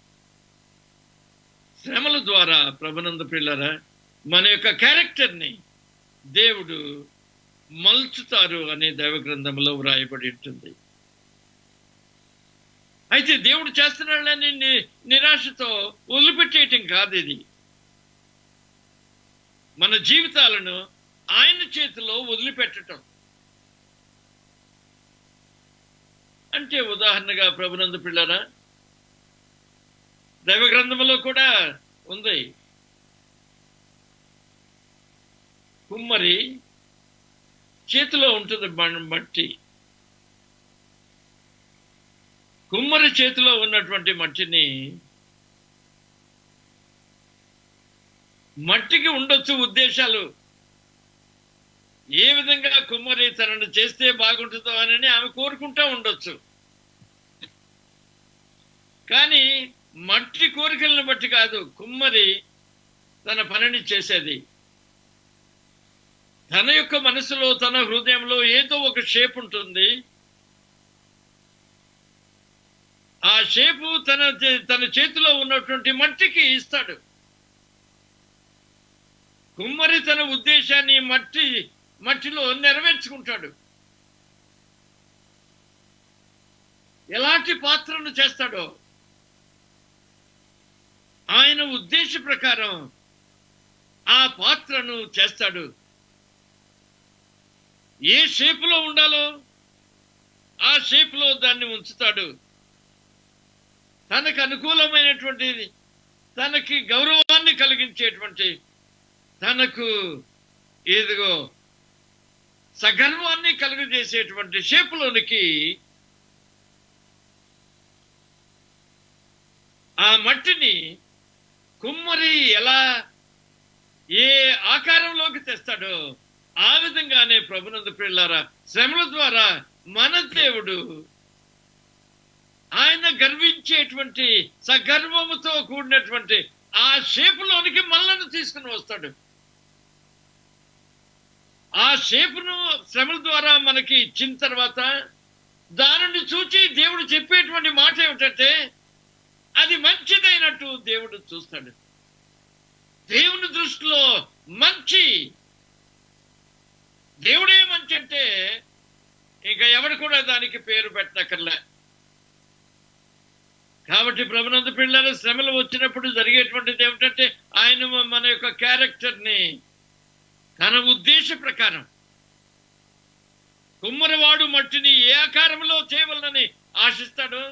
శ్రమల ద్వారా ప్రభునందు ప్రియులారా మన యొక్క క్యారెక్టర్ని దేవుడు మలుచుతారు అనే దైవ గ్రంథంలో వ్రాయబడి ఉంటుంది. అయితే దేవుడు చేస్తున్నాడని నిరాశతో వదిలిపెట్టేయటం కాదు. ఇది మన జీవితాలను ఆయన చేతిలో వదిలిపెట్టడం అంటే, ఉదాహరణగా ప్రభునందు పిల్లరా దైవ గ్రంథంలో కూడా ఉంది. కుమ్మరి చేతిలో ఉంటుంది మట్టి. కుమ్మరి చేతిలో ఉన్నటువంటి మట్టిని, మట్టికి ఉండొచ్చు ఉద్దేశాలు, ఏ విధంగా కుమ్మరి తనను చేస్తే బాగుంటుందో అని ఆమె కోరుకుంటూ ఉండొచ్చు. కానీ మట్టి కోరికలను బట్టి కాదు కుమ్మరి తన పనిని చేసేది. తన యొక్క మనసులో, తన హృదయంలో ఏదో ఒక షేప్ ఉంటుంది. ఆ షేపు తన చేతిలో ఉన్నటువంటి మట్టికి ఇస్తాడు. కుమ్మరి తన ఉద్దేశాన్ని మట్టిలో నెరవేర్చుకుంటాడు. ఎలాంటి పాత్రను చేస్తాడో ఆయన ఉద్దేశ ప్రకారం ఆ పాత్రను చేస్తాడు. ఏ షేపులో ఉండాలో ఆ షేపులో దాన్ని ఉంచుతాడు. తనకు అనుకూలమైనటువంటి, తనకి గౌరవాన్ని కలిగించేటువంటి, తనకు ఏదిగో సగర్వాన్ని కలుగజేసేటువంటి షేపులోనికి ఆ మట్టిని కుమ్మరి ఎలా ఏ ఆకారంలోకి తెస్తాడో ఆ విధంగానే ప్రభునందు ప్రియులారా శ్రమల ద్వారా మన దేవుడు ఆయన గర్వించేటువంటి సగర్వముతో కూడినటువంటి ఆ షేపులోనికి మనల్ని తీసుకుని వస్తాడు. ఆ షేపును శ్రమల ద్వారా మనకి ఇచ్చిన తర్వాత దానిని చూచి దేవుడు చెప్పేటువంటి మాట ఏమిటంటే అది మంచిదైనట్టు దేవుడు చూస్తాడు. దేవుని దృష్టిలో మంచి, దేవుడే మంచి అంటే ఇంకా ఎవరు కూడా దానికి పేరు పెట్టనక్కర్లే. కాబట్టి ప్రభునందు పిల్లలు శ్రమలు వచ్చినప్పుడు జరిగేటువంటిది ఏమిటంటే ఆయన మన యొక్క క్యారెక్టర్ని తన ఉద్దేశ ప్రకారం, కుమ్మరివాడు మట్టిని ఏ ఆకారంలో చేయవలనని ఆశిస్తాడో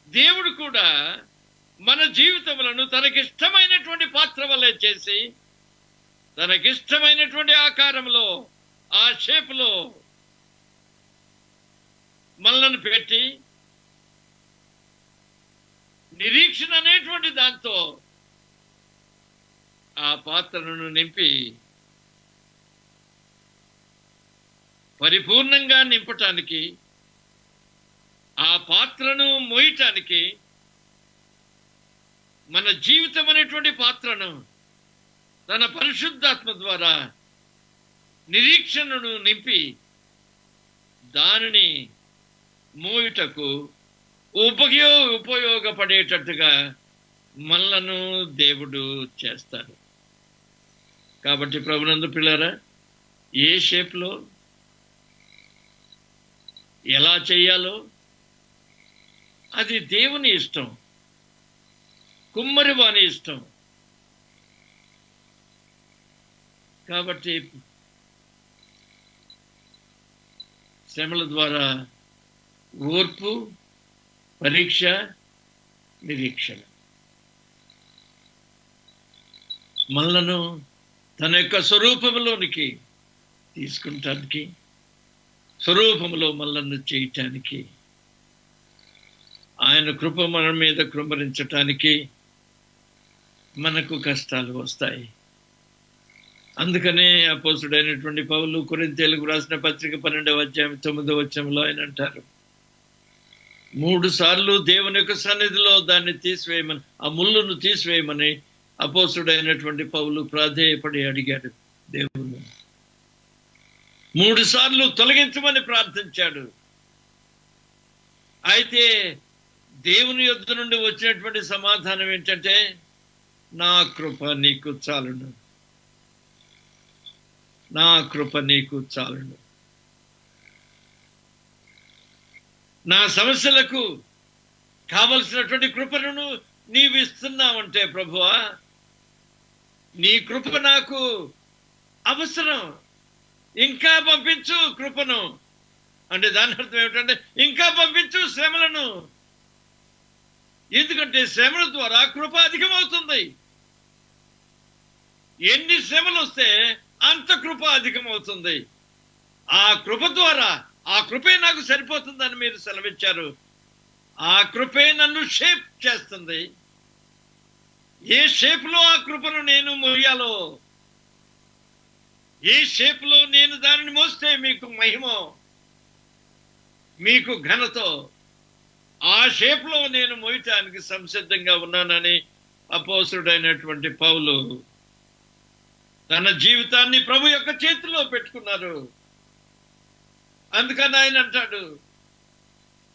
దేవుడు కూడా మన జీవితములను తనకిష్టమైనటువంటి పాత్ర వల్లే చేసి తనకిష్టమైనటువంటి ఆకారంలో ఆ షేపులో మనల్ని పెట్టి నిరీక్షణ అనేటువంటి దాంతో ఆ పాత్రను నింపి పరిపూర్ణంగా నింపటానికి, ఆ పాత్రను మోయటానికి, మన జీవితం అనేటువంటి పాత్రను తన పరిశుద్ధాత్మ ద్వారా నిరీక్షణను నింపి దానిని మోయుటకు ఉపయోగపడేటట్టుగా మనలను దేవుడు చేస్తాడు. కాబట్టి ప్రభునందు పిల్లరా ఏ షేప్లో ఎలా చేయాలో అది దేవుని ఇష్టం, కుమ్మరి వాని ఇష్టం. కాబట్టి శ్రమల ద్వారా ఓర్పు, పరీక్ష, నిరీక్షణ మనలను తన యొక్క స్వరూపంలోనికి తీసుకుంటానికి, స్వరూపంలో మనల్ని చేయటానికి ఆయన కృప మన మీద కృంభరించటానికి మనకు కష్టాలు వస్తాయి. అందుకనే అపోస్తుడైనటువంటి పౌలు కొరింథీయులకు రాసిన పత్రిక 12వ అధ్యాయం 9వ వచనంలో ఆయన అంటారు, 3 సార్లు దేవుని యొక్క సన్నిధిలో దాన్ని తీసివేయమని, ఆ ముళ్ళును తీసివేయమని అపోస్తుడైనటువంటి పౌలు ప్రాధేయపడి అడిగాడు. దేవుడు 3 సార్లు తొలగించమని ప్రార్థించాడు. అయితే దేవుని యొద్ద నుండి వచ్చినటువంటి సమాధానం ఏంటంటే, నా కృప నీకు చాలును, నా కృప నీకు చాలును. నా సమస్యలకు కావలసినటువంటి కృపను నీవు ఇస్తున్నావంటే ప్రభువా, నీ కృప నాకు అవసరం, ఇంకా పంపించు కృపను. అంటే దాని అర్థం ఏమిటంటే, ఇంకా పంపించు శ్రమలను. ఎందుకంటే శ్రమల ద్వారా కృప అధికమవుతుంది. ఎన్ని శ్రమలు వస్తే అంత కృప అధికమవుతుంది. ఆ కృప ద్వారా, ఆ కృపే నాకు సరిపోతుందని మీరు సెలవిచ్చారు. ఆ కృపే నన్ను షేప్ చేస్తుంది. ఏ షేప్లో ఆ కృపను నేను మోయాలో, ఏ షేప్లో నేను దానిని మోస్తే మీకు మహిమో, మీకు ఘనతో, ఆ షేప్లో నేను మోయటానికి సంసిద్ధంగా ఉన్నానని అపోస్తుడైనటువంటి పౌలు తన జీవితాన్ని ప్రభు యొక్క చేతిలో పెట్టుకున్నారు. అందుకని ఆయన అంటాడు,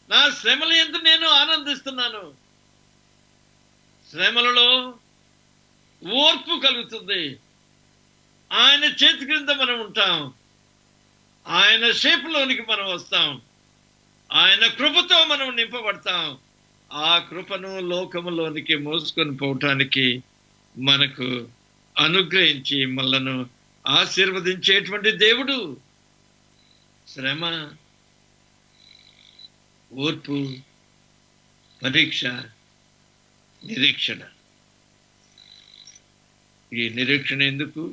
నా శ్రమల యందు నేను ఆనందిస్తున్నాను. శ్రమలలో ఓర్పు కలుగుతుంది. ఆయన చేతి క్రింద మనం ఉంటాం, ఆయన షేపులోనికి మనం వస్తాం, ఆయన కృపతో మనం నింపబడతాం. ఆ కృపను లోకములోనికి మోసుకొని పోవటానికి మనకు అనుగ్రహించి మనలను ఆశీర్వదించేటువంటి దేవుడు. శ్రమ, ఓర్పు, పరీక్ష, నిరీక్షణ. ఈ నిరీక్షణ ఎందుకు?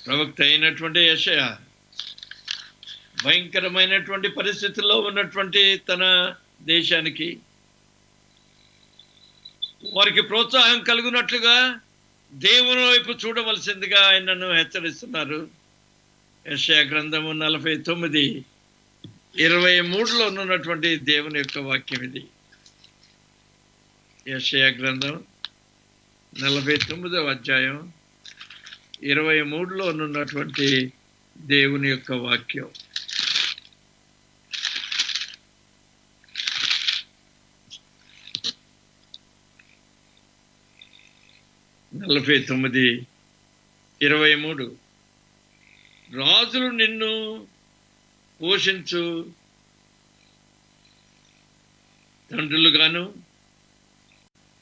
ప్రవక్త అయినటువంటి యెషయా భయంకరమైనటువంటి పరిస్థితుల్లో ఉన్నటువంటి తన దేశానికి వారికి ప్రోత్సాహం కలుగునట్లుగా దేవుని వైపు చూడవలసిందిగా ఆయనను హెచ్చరిస్తున్నారు. యెషయా గ్రంథము 49:23లో ఉన్నటువంటి దేవుని యొక్క వాక్యం ఇది. యెషయా గ్రంథం 49వ అధ్యాయం 23లో ఉన్నటువంటి దేవుని యొక్క వాక్యం. నలభై 23 రాజులు నిన్ను పోషించు తండ్రులుగాను,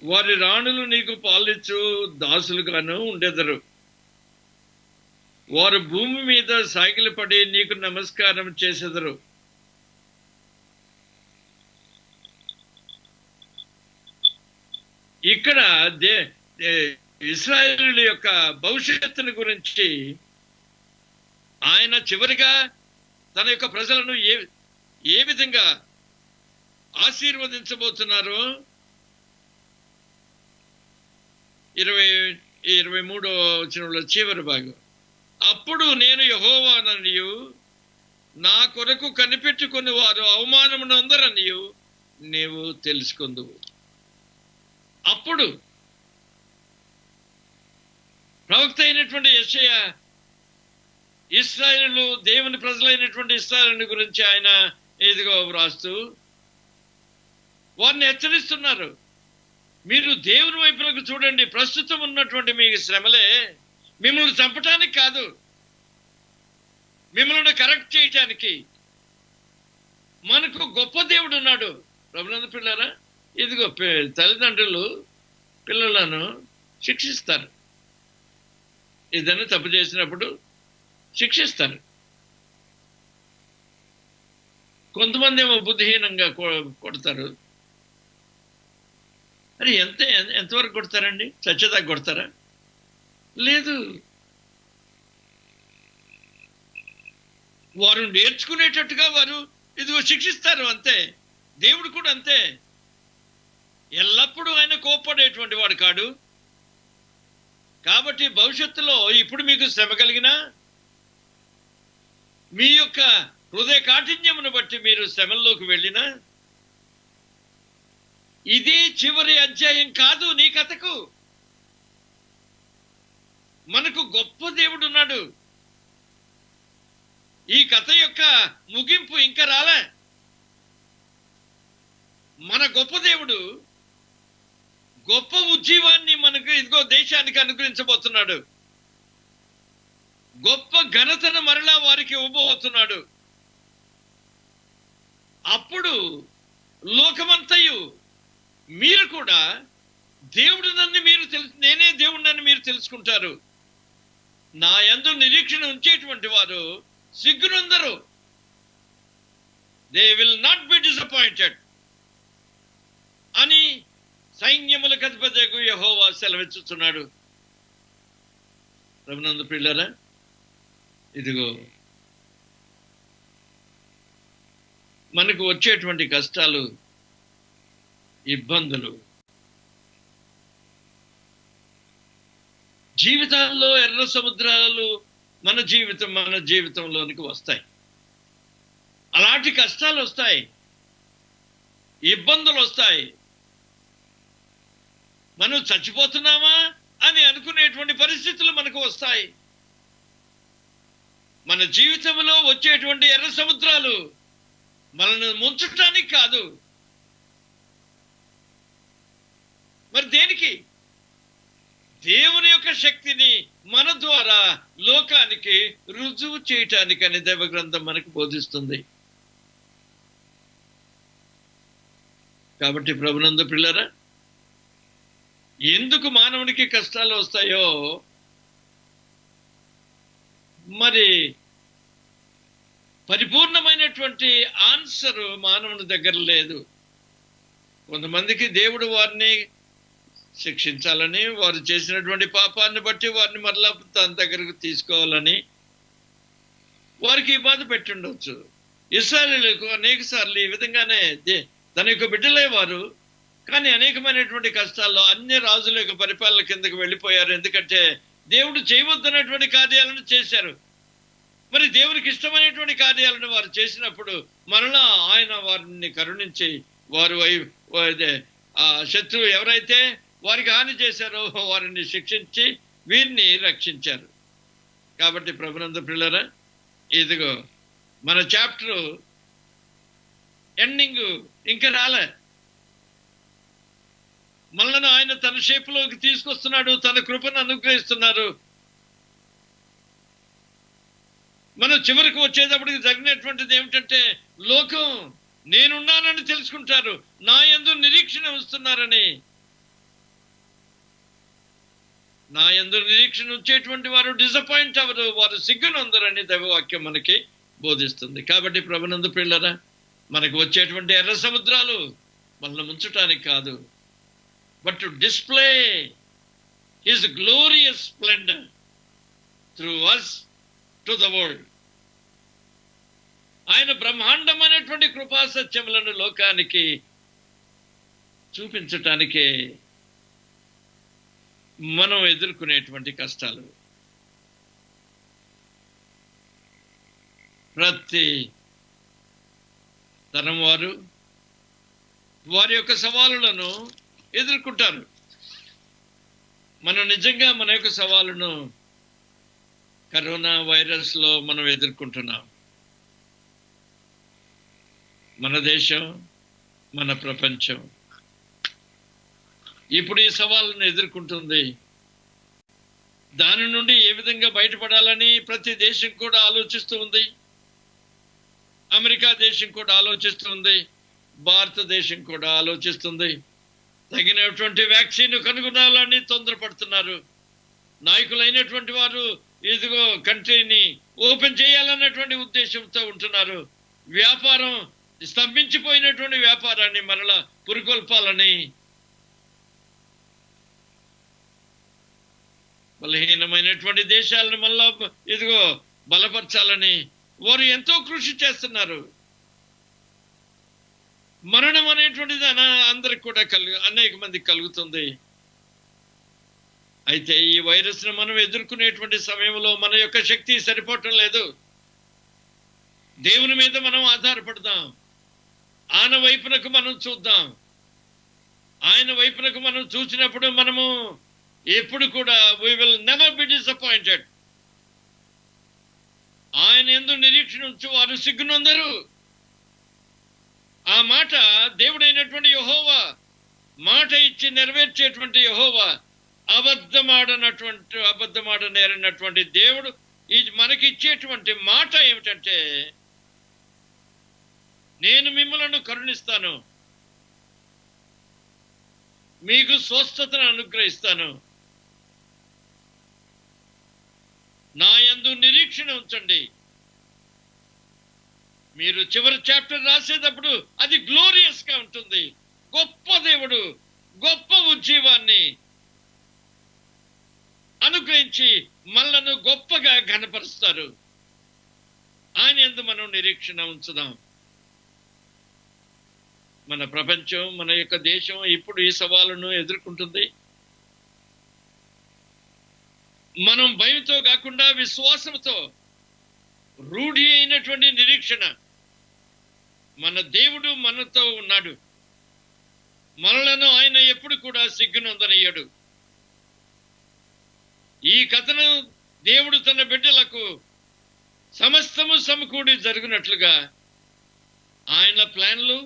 వారి రాణులు నీకు పాలిచ్చు దాసులుగాను ఉండెదరు. వారు భూమి మీద సాగిలపడి నీకు నమస్కారం చేసెదరు. ఇక్కడ ఇశ్రాయేలు యొక్క భవిష్యత్తుని గురించి ఆయన చివరిగా తన యొక్క ప్రజలను ఏ విధంగా ఆశీర్వదించబోతున్నారో 23వ వచనంలో చివరి భాగం, అప్పుడు నేను యెహోవాననియు నా కొరకు కనిపెట్టుకుని వారు అవమానమునందరనియు నీవు తెలుసుకుందువు. అప్పుడు ప్రవక్త అయినటువంటి యెషయా ఇశ్రాయేలు దేవుని ప్రజలైనటువంటి ఇశ్రాయేలు గురించి ఆయన ఇదిగో వ్రాస్తూ వారిని హెచ్చరిస్తున్నారు. మీరు దేవుని వైపులకు చూడండి. ప్రస్తుతం ఉన్నటువంటి మీ శ్రమలే మిమ్మల్ని చంపటానికి కాదు, మిమ్మల్ని కరెక్ట్ చేయటానికి. మనకు గొప్ప దేవుడు ఉన్నాడు. ప్రభునందు పిల్లారా, ఇదిగో తల్లిదండ్రులు పిల్లలను శిక్షిస్తారు. ఏదైనా తప్పు చేసినప్పుడు శిక్షిస్తారు. కొంతమంది ఏమో బుద్ధిహీనంగా కొడతారు. అరే ఎంతవరకు కొడతారండి? చచ్చేదాకా కొడతారా? లేదు. వారు నేర్చుకునేటట్టుగా వారు ఇదిగో శిక్షిస్తారు, అంతే. దేవుడు కూడా అంతే. ఎల్లప్పుడూ ఆయన కోప్పడేటువంటి వాడు కాడు. కాబట్టి భవిష్యత్తులో ఇప్పుడు మీకు శ్రమ కలిగినా, మీ యొక్క హృదయ కాఠిన్యమును బట్టి మీరు శ్రమల్లోకి వెళ్ళినా, ఇదే చివరి అధ్యాయం కాదు నీ కథకు. మనకు గొప్ప దేవుడు ఉన్నాడు. ఈ కథ యొక్క ముగింపు ఇంకా రాలే. మన గొప్ప దేవుడు గొప్ప ఉజ్జీవాన్ని మనకు ఇదిగో దేశానికి అనుగ్రహించబోతున్నాడు. గొప్ప ఘనతను మరలా వారికి ఇవ్వబోతున్నాడు. అప్పుడు లోకమంతయు మీరు కూడా దేవుడు నన్ను మీరు నేనే దేవుడినని మీరు తెలుసుకుంటారు. నా యందు నిరీక్షణ ఉంచేటువంటి వారు సిగ్గునందరు. They will not be disappointed అని సైన్యములకు అధిపతియగు యెహోవా సెలవిస్తున్నాడు. ప్రభునందు ప్రియులారా, ఇదిగో మనకు వచ్చేటువంటి కష్టాలు, ఇబ్బందులు జీవితాల్లో ఎర్ర సముద్రాలు మన జీవితంలోనికి వస్తాయి. అలాంటి కష్టాలు వస్తాయి, ఇబ్బందులు వస్తాయి. మనం చచ్చిపోతున్నామా అని అనుకునేటువంటి పరిస్థితులు మనకు వస్తాయి. మన జీవితంలో వచ్చేటువంటి ఎర్ర సముద్రాలు మనల్ని ముంచటానికి కాదు, మరి దేనికి? దేవుని యొక్క శక్తిని మన ద్వారా లోకానికి రుజువు చేయటానికని దైవ గ్రంథం మనకు బోధిస్తుంది. కాబట్టి ప్రభునందు పిల్లరా, ఎందుకు మానవునికి కష్టాలు వస్తాయో మరి పరిపూర్ణమైనటువంటి ఆన్సర్ మానవుని దగ్గర లేదు. కొంతమందికి దేవుడు వారిని శిక్షించాలని, వారు చేసినటువంటి పాపాన్ని బట్టి వారిని మరలా తన దగ్గరకు తీసుకోవాలని వారికి బాధ పెట్టి ఉండొచ్చు. ఇశ్రాయేలీయులకు అనేక సార్లు ఈ విధంగానే తన యొక్క బిడ్డలే వారు, కానీ అనేకమైనటువంటి కష్టాల్లో అన్ని రాజుల యొక్క పరిపాలన కిందకు వెళ్ళిపోయారు. ఎందుకంటే దేవుడు చేయవద్దన్నటువంటి కార్యాలను చేశారు. మరి దేవునికి ఇష్టమైనటువంటి కార్యాలను వారు చేసినప్పుడు మరలా ఆయన వారిని కరుణించి వారు ఆ శత్రువు ఎవరైతే వారికి హాని చేశారో వారిని శిక్షించి వీరిని రక్షించారు. కాబట్టి ప్రభునందు ప్రియులారా, ఇదిగో మన చాప్టర్ ఎండింగ్ ఇంకా రాలే. మనల్ని ఆయన తన షేపులోకి తీసుకొస్తున్నాడు, తన కృపను అనుగ్రహిస్తున్నారు. మనం చివరికి వచ్చేటప్పటికి జరిగినటువంటిది ఏమిటంటే, లోకం నేనున్నానని తెలుసుకుంటారు, నా యందు నిరీక్షణ ఉంచుతున్నారని. నా యందు నిరీక్షణ ఉంచేటువంటి వారు డిసప్పాయింట్ అవ్వరు, వారు సిగ్గునందరని దైవవాక్యం మనకి బోధిస్తుంది. కాబట్టి ప్రభునందు పిల్లరా, మనకు వచ్చేటువంటి ఎర్ర సముద్రాలు మనల్ని ముంచటానికి కాదు, but to display his glorious splendor through us to the world. ఆయన బ్రహ్మాండమైనటువంటి కృపా సత్యములను లోకానికి చూపించటానికే మనం ఎదుర్కొనేటువంటి కష్టాలు. ప్రతి తరం వారి యొక్క సవాలులను ఎదుర్కొంటారు. మనం నిజంగా మన యొక్క సవాలును కరోనా వైరస్లో మనం ఎదుర్కొంటున్నాం. మన దేశం, మన ప్రపంచం ఇప్పుడు ఈ సవాళ్ళను ఎదుర్కొంటుంది. దాని నుండి ఏ విధంగా బయటపడాలని ప్రతి దేశం కూడా ఆలోచిస్తూ ఉంది. అమెరికా దేశం కూడా ఆలోచిస్తుంది, భారతదేశం కూడా ఆలోచిస్తుంది. తగినటువంటి వ్యాక్సిన్ కనుగొనాలని తొందరపడుతున్నారు. నాయకులైనటువంటి వారు ఇదిగో కంట్రీని ఓపెన్ చేయాలన్నటువంటి ఉద్దేశంతో ఉంటున్నారు. వ్యాపారం స్తంభించిపోయినటువంటి వ్యాపారాన్ని మరలా పురుకొల్పాలని, బలహీనమైనటువంటి దేశాలను మళ్ళా ఇదిగో బలపరచాలని వారు ఎంతో కృషి చేస్తున్నారు. మరణం అనేటువంటిది అందరికి కూడా అనేక మందికి కలుగుతుంది. అయితే ఈ వైరస్ను మనం ఎదుర్కొనేటువంటి సమయంలో మన యొక్క శక్తి సరిపోవటం లేదు. దేవుని మీద మనం ఆధారపడదాం. ఆయన వైపునకు మనం చూద్దాం. ఆయన వైపునకు మనం చూసినప్పుడు మనము ఎప్పుడు కూడా we will never be disappointed. ఆయన యందు నిరీక్షణ ఉంచు వారు సిగ్గునందరు. ఆ మాట దేవుడైనటువంటి యెహోవా, మాట ఇచ్చి నెరవేర్చేటువంటి యెహోవా, అబద్ధమాడనేరనటువంటి దేవుడు మనకి ఇచ్చేటువంటి మాట ఏమిటంటే, నేను మిమ్మలను కరుణిస్తాను, మీకు స్వస్థతను అనుగ్రహిస్తాను, నా యందు నిరీక్షణ ఉంచండి. మీరు చివరి చాప్టర్ రాసేటప్పుడు అది గ్లోరియస్ గా ఉంటుంది. గొప్ప దేవుడు గొప్ప ఉజ్జీవాన్ని అనుగ్రహించి మనలను గొప్పగా ఘనపరుస్తారు. ఆయన యందు మనం నిరీక్షణ ఉంచుదాం. మన ప్రపంచం, మన యొక్క దేశం ఇప్పుడు ఈ సవాలును ఎదుర్కొంటుంది. మనం భయంతో కాకుండా విశ్వాసంతో, రూఢి అయినటువంటి నిరీక్షణ, మన దేవుడు మనతో ఉన్నాడు, మనలను ఆయన ఎప్పుడు కూడా సిగ్గునందనయ్యాడు. ఈ కథను దేవుడు తన బిడ్డలకు సమస్తము సమకూడి జరుగునట్లుగా ఆయన ప్లాన్లు,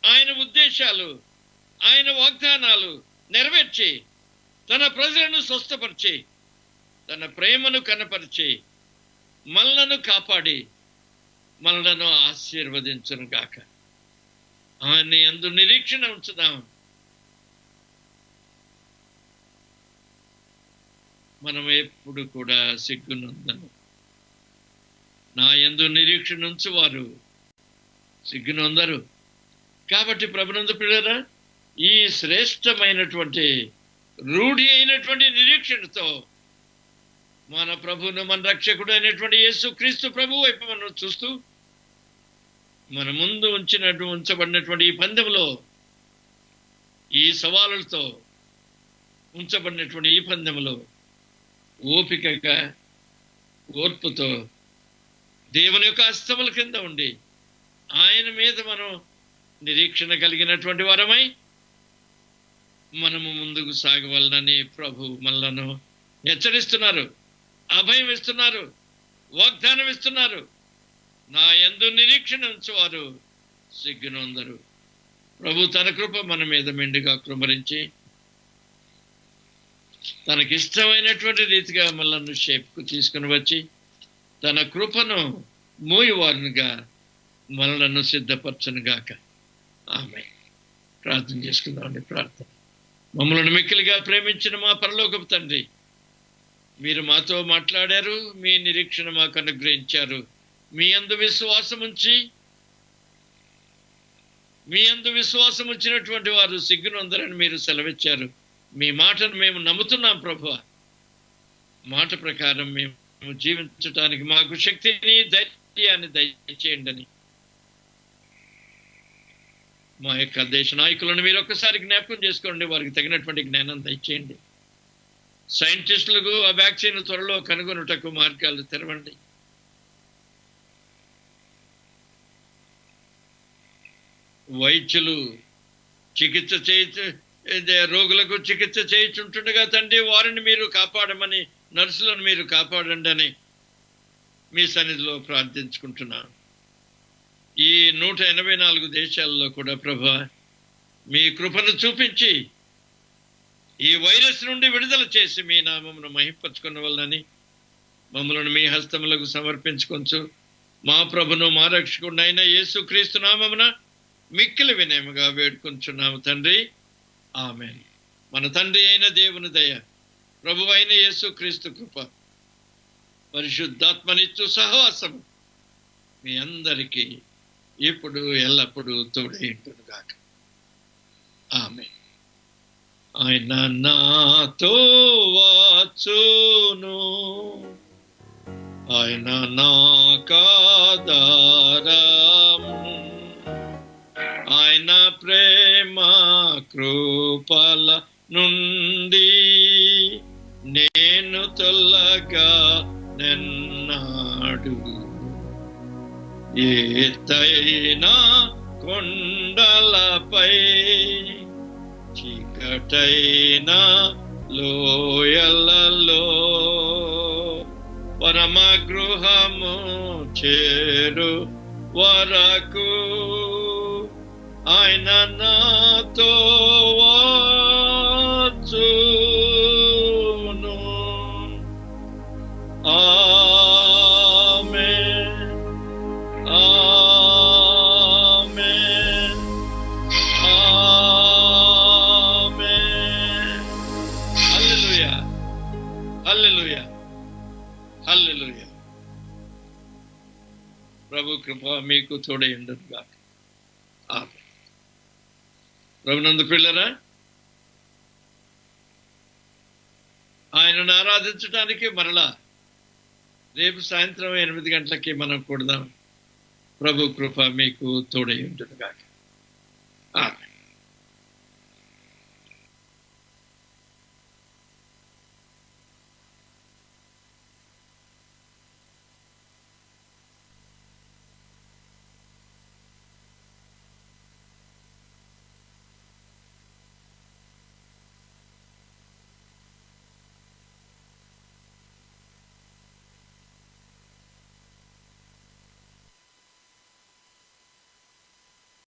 ఆయన ఉద్దేశాలు, ఆయన వాగ్దానాలు నెరవేర్చి తన ప్రజలను స్వస్థపరిచి తన ప్రేమను కనపరిచి మనలను కాపాడి మనలను ఆశీర్వదించును గాక. ఆయన యందు నిరీక్షణ ఉంచుదాం. మనం ఎప్పుడు కూడా సిగ్గునందను. నా యందు నిరీక్షణ ఉంచువారు సిగ్గునందరు. కాబట్టి ప్రభునందు పిల్లరా, ఈ శ్రేష్టమైనటువంటి రూఢి అయినటువంటి నిరీక్షణతో మన ప్రభువును, మన రక్షకుడు అయినటువంటి యేసు క్రీస్తు ప్రభు వైపు మనం చూస్తూ, మన ముందు ఉంచబడినటువంటి ఈ పందెంలో, ఈ సవాలులతో ఉంచబడినటువంటి ఈ పందెంలో ఓపికగా, ఓర్పుతో దేవుని యొక్క హస్తముల కింద ఉండి ఆయన మీద మనం నిరీక్షణ కలిగినటువంటి వారమై మనము ముందుకు సాగవలనని ప్రభు మనలను హెచ్చరిస్తున్నారు, అభయం ఇస్తున్నారు, వాగ్దానం ఇస్తున్నారు. నా యందు నిరీక్షణ ఉంచువారు సిగ్గునందరు. ప్రభు తన కృప మన మీద మెండుగా కృమరించి తనకిష్టమైనటువంటి రీతిగా మనల్ని షేప్కు తీసుకుని వచ్చి తన కృపను మోయువారునిగా మనలను సిద్ధపరచునుగాక. ఆమేన్. ప్రార్థన చేసుకుందామండి. ప్రార్థన. మమ్మల్ని మిక్కిలిగా ప్రేమించిన మా పరలోకపు తండ్రి, మీరు మాతో మాట్లాడారు, మీ నిరీక్షణ మాకు అనుగ్రహించారు. మీ యందు విశ్వాసం ఉంచినటువంటి వారు సిగ్గునందరని మీరు సెలవిచ్చారు. మీ మాటను మేము నమ్ముతున్నాం ప్రభువా. మాట ప్రకారం మేము జీవించడానికి మాకు శక్తిని, ధైర్యాన్ని దయచేయండి అని మా యొక్క దేశ నాయకులను మీరు ఒక్కసారి జ్ఞాపకం చేసుకోండి. వారికి తగినటువంటి జ్ఞానం దయచేయండి. సైంటిస్టులకు ఆ వ్యాక్సిన్ త్వరలో కనుగొనుటకు మార్గాలు తెరవండి. వైద్యులు రోగులకు చికిత్స చేయించుంటుండగా తండ్రి, వారిని మీరు కాపాడమని, నర్సులను మీరు కాపాడండి అని మీ సన్నిధిలో ప్రార్థించుకుంటున్నాను. ఈ 184 దేశాల్లో కూడా ప్రభువా, మీ కృపను చూపించి ఈ వైరస్ నుండి విడుదల చేసి మీ నామమును మహింపరచుకున్న వల్లని మమ్మల్ని మీ హస్తములకు సమర్పించుకొంచు. మా ప్రభును, మా రక్షకుడైన యేసుక్రీస్తు నామమున మిక్కిలి వినయముగా వేడుకొంచున్నాము తండ్రి. ఆమేన్. మన తండ్రి అయిన దేవుని దయ, ప్రభు అయిన యేసుక్రీస్తు కృప, పరిశుద్ధాత్మనిచ్చు సహవాసము మీ అందరికీ ఇప్పుడు ఎల్లప్పుడూ తోడై ఉండునుగాక. ఆమేన్. ఆయన నాతో వచ్చును, ఆయన నాకాధారము, ఆయన ప్రేమ కృపల నుండి నేను తొలగా నెన్నాడు. ఎత్తైన కొండలపై చీకటైన లోయలలో పరమ గృహము చేరు వరకు ఆయన నాతో వచ్చును. ఆమేన్, ఆమేన్, ఆమేన్. హల్లెలూయా, హల్లెలూయా, హల్లెలూయా. ప్రభు కృప మీకు తోడై ఉండదు గాక. ఆమేన్. ప్రభునందు పిల్లరా, ఆయనను ఆరాధించడానికి మరలా రేపు సాయంత్రం 8 గంటలకి మనం కూడదాం. ప్రభు కృప మీకు తోడై ఉంటుంది గాక. ఆమేన్.